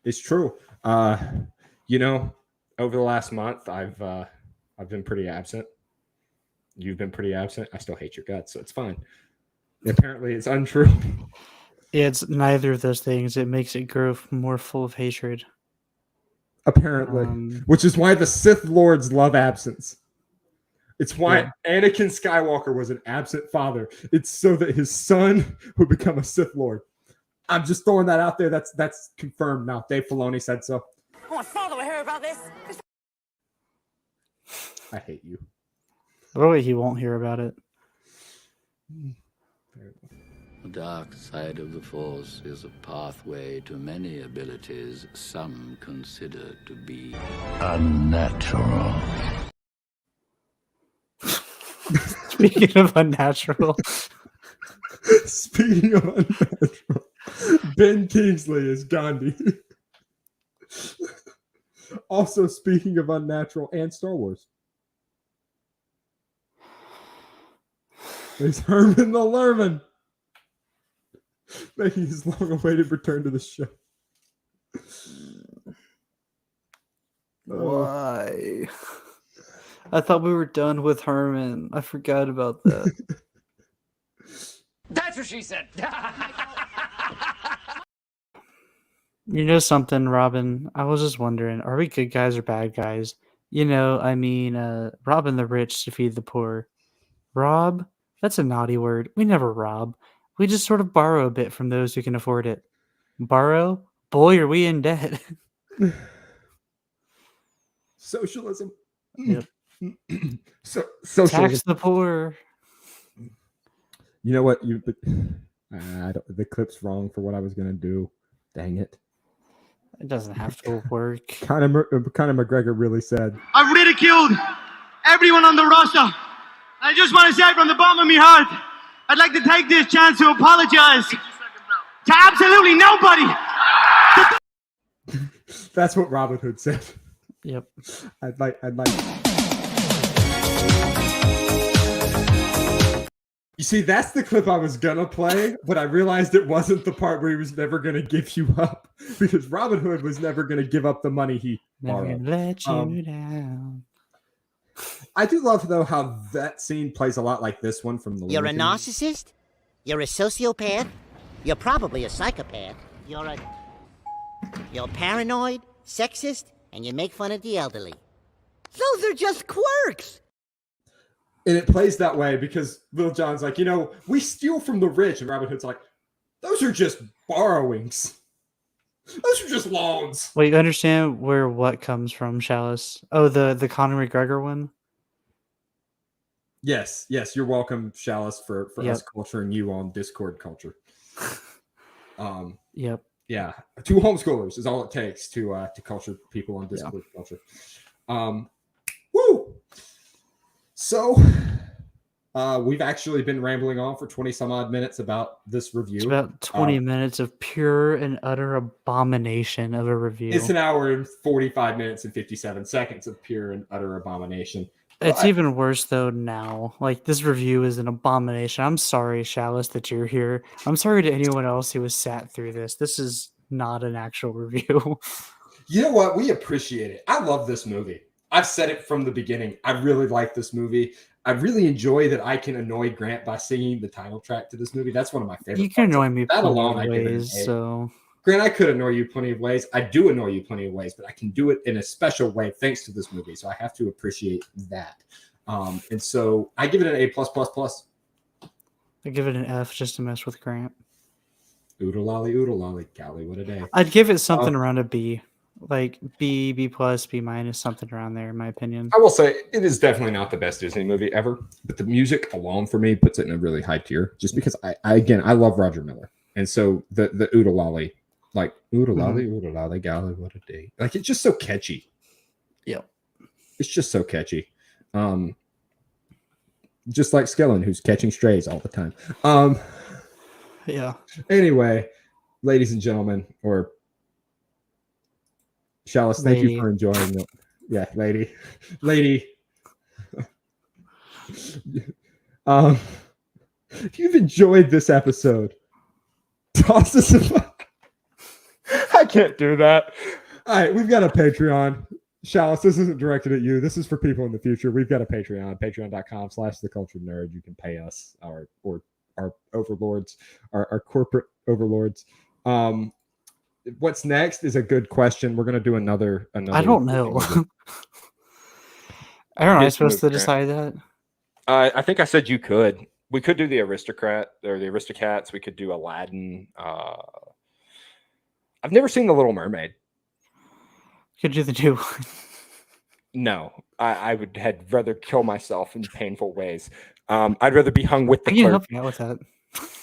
It's true. Over the last month, I've been pretty absent. You've been pretty absent. I still hate your guts, so it's fine. Apparently, it's untrue. It's neither of those things. It makes it grow more full of hatred. Apparently, which is why the Sith Lords love absence. It's why Anakin Skywalker was an absent father. It's so that his son would become a Sith Lord. I'm just throwing that out there. That's confirmed now. Dave Filoni said so. Oh, my father will hear about this. I hate you. Really, he won't hear about it. The dark side of the Force is a pathway to many abilities some consider to be unnatural. Speaking of unnatural. Speaking of unnatural, Ben Kingsley is Gandhi. Also, speaking of unnatural and Star Wars, there's Herman the Lerman making his long-awaited return to the show. Why? I thought we were done with Herman. I forgot about that. That's what she said. You know something, Robin? I was just wondering, are we good guys or bad guys? Robbing the rich to feed the poor. Rob? That's a naughty word. We never rob. We just sort of borrow a bit from those who can afford it. Borrow? Boy, are we in debt. Socialism. Yep. Socialism. Tax the poor. You know what? The clip's wrong for what I was going to do. Dang it. It doesn't have to work. Conor McGregor really said, I ridiculed everyone on the roster. I just want to say from the bottom of my heart, I'd like to take this chance to apologize to absolutely nobody. That's what Robin Hood said. Yep. I'd like. You see, that's the clip I was gonna play, but I realized it wasn't the part where he was never gonna give you up, because Robin Hood was never gonna give up the money he borrowed. Never let you down. I do love, though, how that scene plays a lot like this one from the. You're a Looney Tunes. narcissist? You're a sociopath? You're probably a psychopath. You're paranoid, sexist, and you make fun of the elderly. Those are just quirks. And it plays that way because Lil Jon's like, we steal from the rich. And Robin Hood's like, those are just borrowings. Those are just loans. Wait, you understand where what comes from, Chalice? Oh, the Conor McGregor one? Yes. You're welcome, Chalice, for us culturing you on Discord culture. Yep. Yeah. 2 homeschoolers is all it takes to culture people on Discord culture. Woo! So, We've actually been rambling on for 20 some odd minutes about this review. It's about 20 minutes of pure and utter abomination of a review. It's an hour and 45 minutes and 57 seconds of pure and utter abomination. It's even worse though now. Like, this review is an abomination. I'm sorry, Chalice, that you're here. I'm sorry to anyone else who has sat through this. This is not an actual review. You know what? We appreciate it. I love this movie. I've said it from the beginning. I really like this movie. I really enjoy that I can annoy Grant by singing the title track to this movie. That's one of my favorite. You can parts. annoy me That plenty alone, of I give it an ways, A. so... Grant, I could annoy you plenty of ways. I do annoy you plenty of ways, but I can do it in a special way thanks to this movie. So I have to appreciate that. And so I give it an A+++. I give it an F just to mess with Grant. Oodle lolly, golly, what a day. I'd give it something around a B. Like B+, B-, something around there, in my opinion. I will say it is definitely not the best Disney movie ever, but the music alone for me puts it in a really high tier. Just because I love Roger Miller, and so the oodle lolly, like oodle lolly, golly, what a day! Like, it's just so catchy. Yeah, it's just so catchy. Just like Skellen, who's catching strays all the time. Yeah. Anyway, ladies and gentlemen, or Chalice, thank you for enjoying it. Yeah, lady. If you've enjoyed this episode, toss us a I can't do that. All right, we've got a Patreon. Chalice, this isn't directed at you. This is for people in the future. We've got a Patreon, patreon.com/thecultured nerd. You can pay us, or our overlords, our corporate overlords. What's next is a good question. We're gonna do another. I don't know. Aren't I supposed to decide that? I think I said you could. We could do the Aristocrat or the Aristocats. We could do Aladdin. I've never seen The Little Mermaid. Could do the new one. No, I would had rather kill myself in painful ways. I'd rather be hung with the Can you clerk. help me out with that?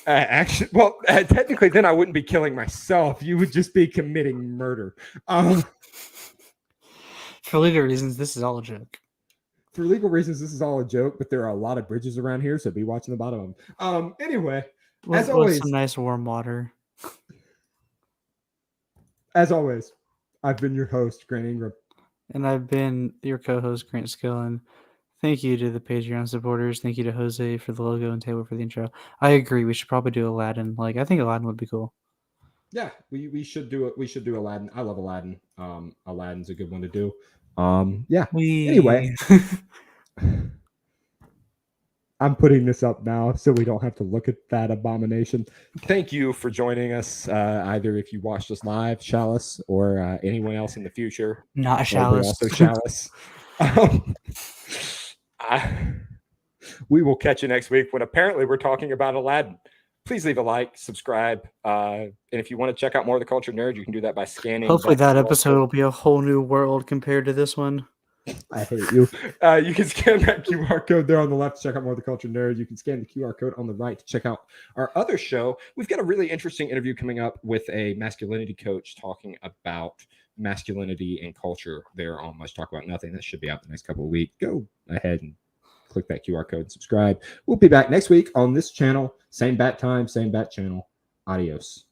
Actually, technically, then I wouldn't be killing myself. You would just be committing murder. For legal reasons, this is all a joke. For legal reasons, this is all a joke, but there are a lot of bridges around here, so be watching the bottom of them. Anyway, With some nice warm water. As always, I've been your host, Grant Ingram. And I've been your co-host, Grant Skillen. Thank you to the Patreon supporters. Thank you to Jose for the logo and Taylor for the intro. I agree. We should probably do Aladdin. Like, I think Aladdin would be cool. Yeah, we should do it. We should do Aladdin. I love Aladdin. Aladdin's a good one to do. Yeah. Anyway, I'm putting this up now so we don't have to look at that abomination. Thank you for joining us. Either if you watched us live, Chalice, or anyone else in the future. Not Chalice. Also Chalice. We will catch you next week when apparently we're talking about Aladdin. Please leave a like, subscribe, and if you want to check out more of the Cultured Nerd, you can do that by scanning. Hopefully that episode will be a whole new world compared to this one. I hate you. You can scan that QR code there on the left to check out more of the Cultured Nerd. You can scan the QR code on the right to check out our other show. We've got a really interesting interview coming up with a masculinity coach talking about masculinity and culture there on Much Talk About Nothing. That should be out the next couple of weeks. Go ahead and click that QR code and subscribe. We'll be back next week on this channel. Same bat time, same bat channel. Adios.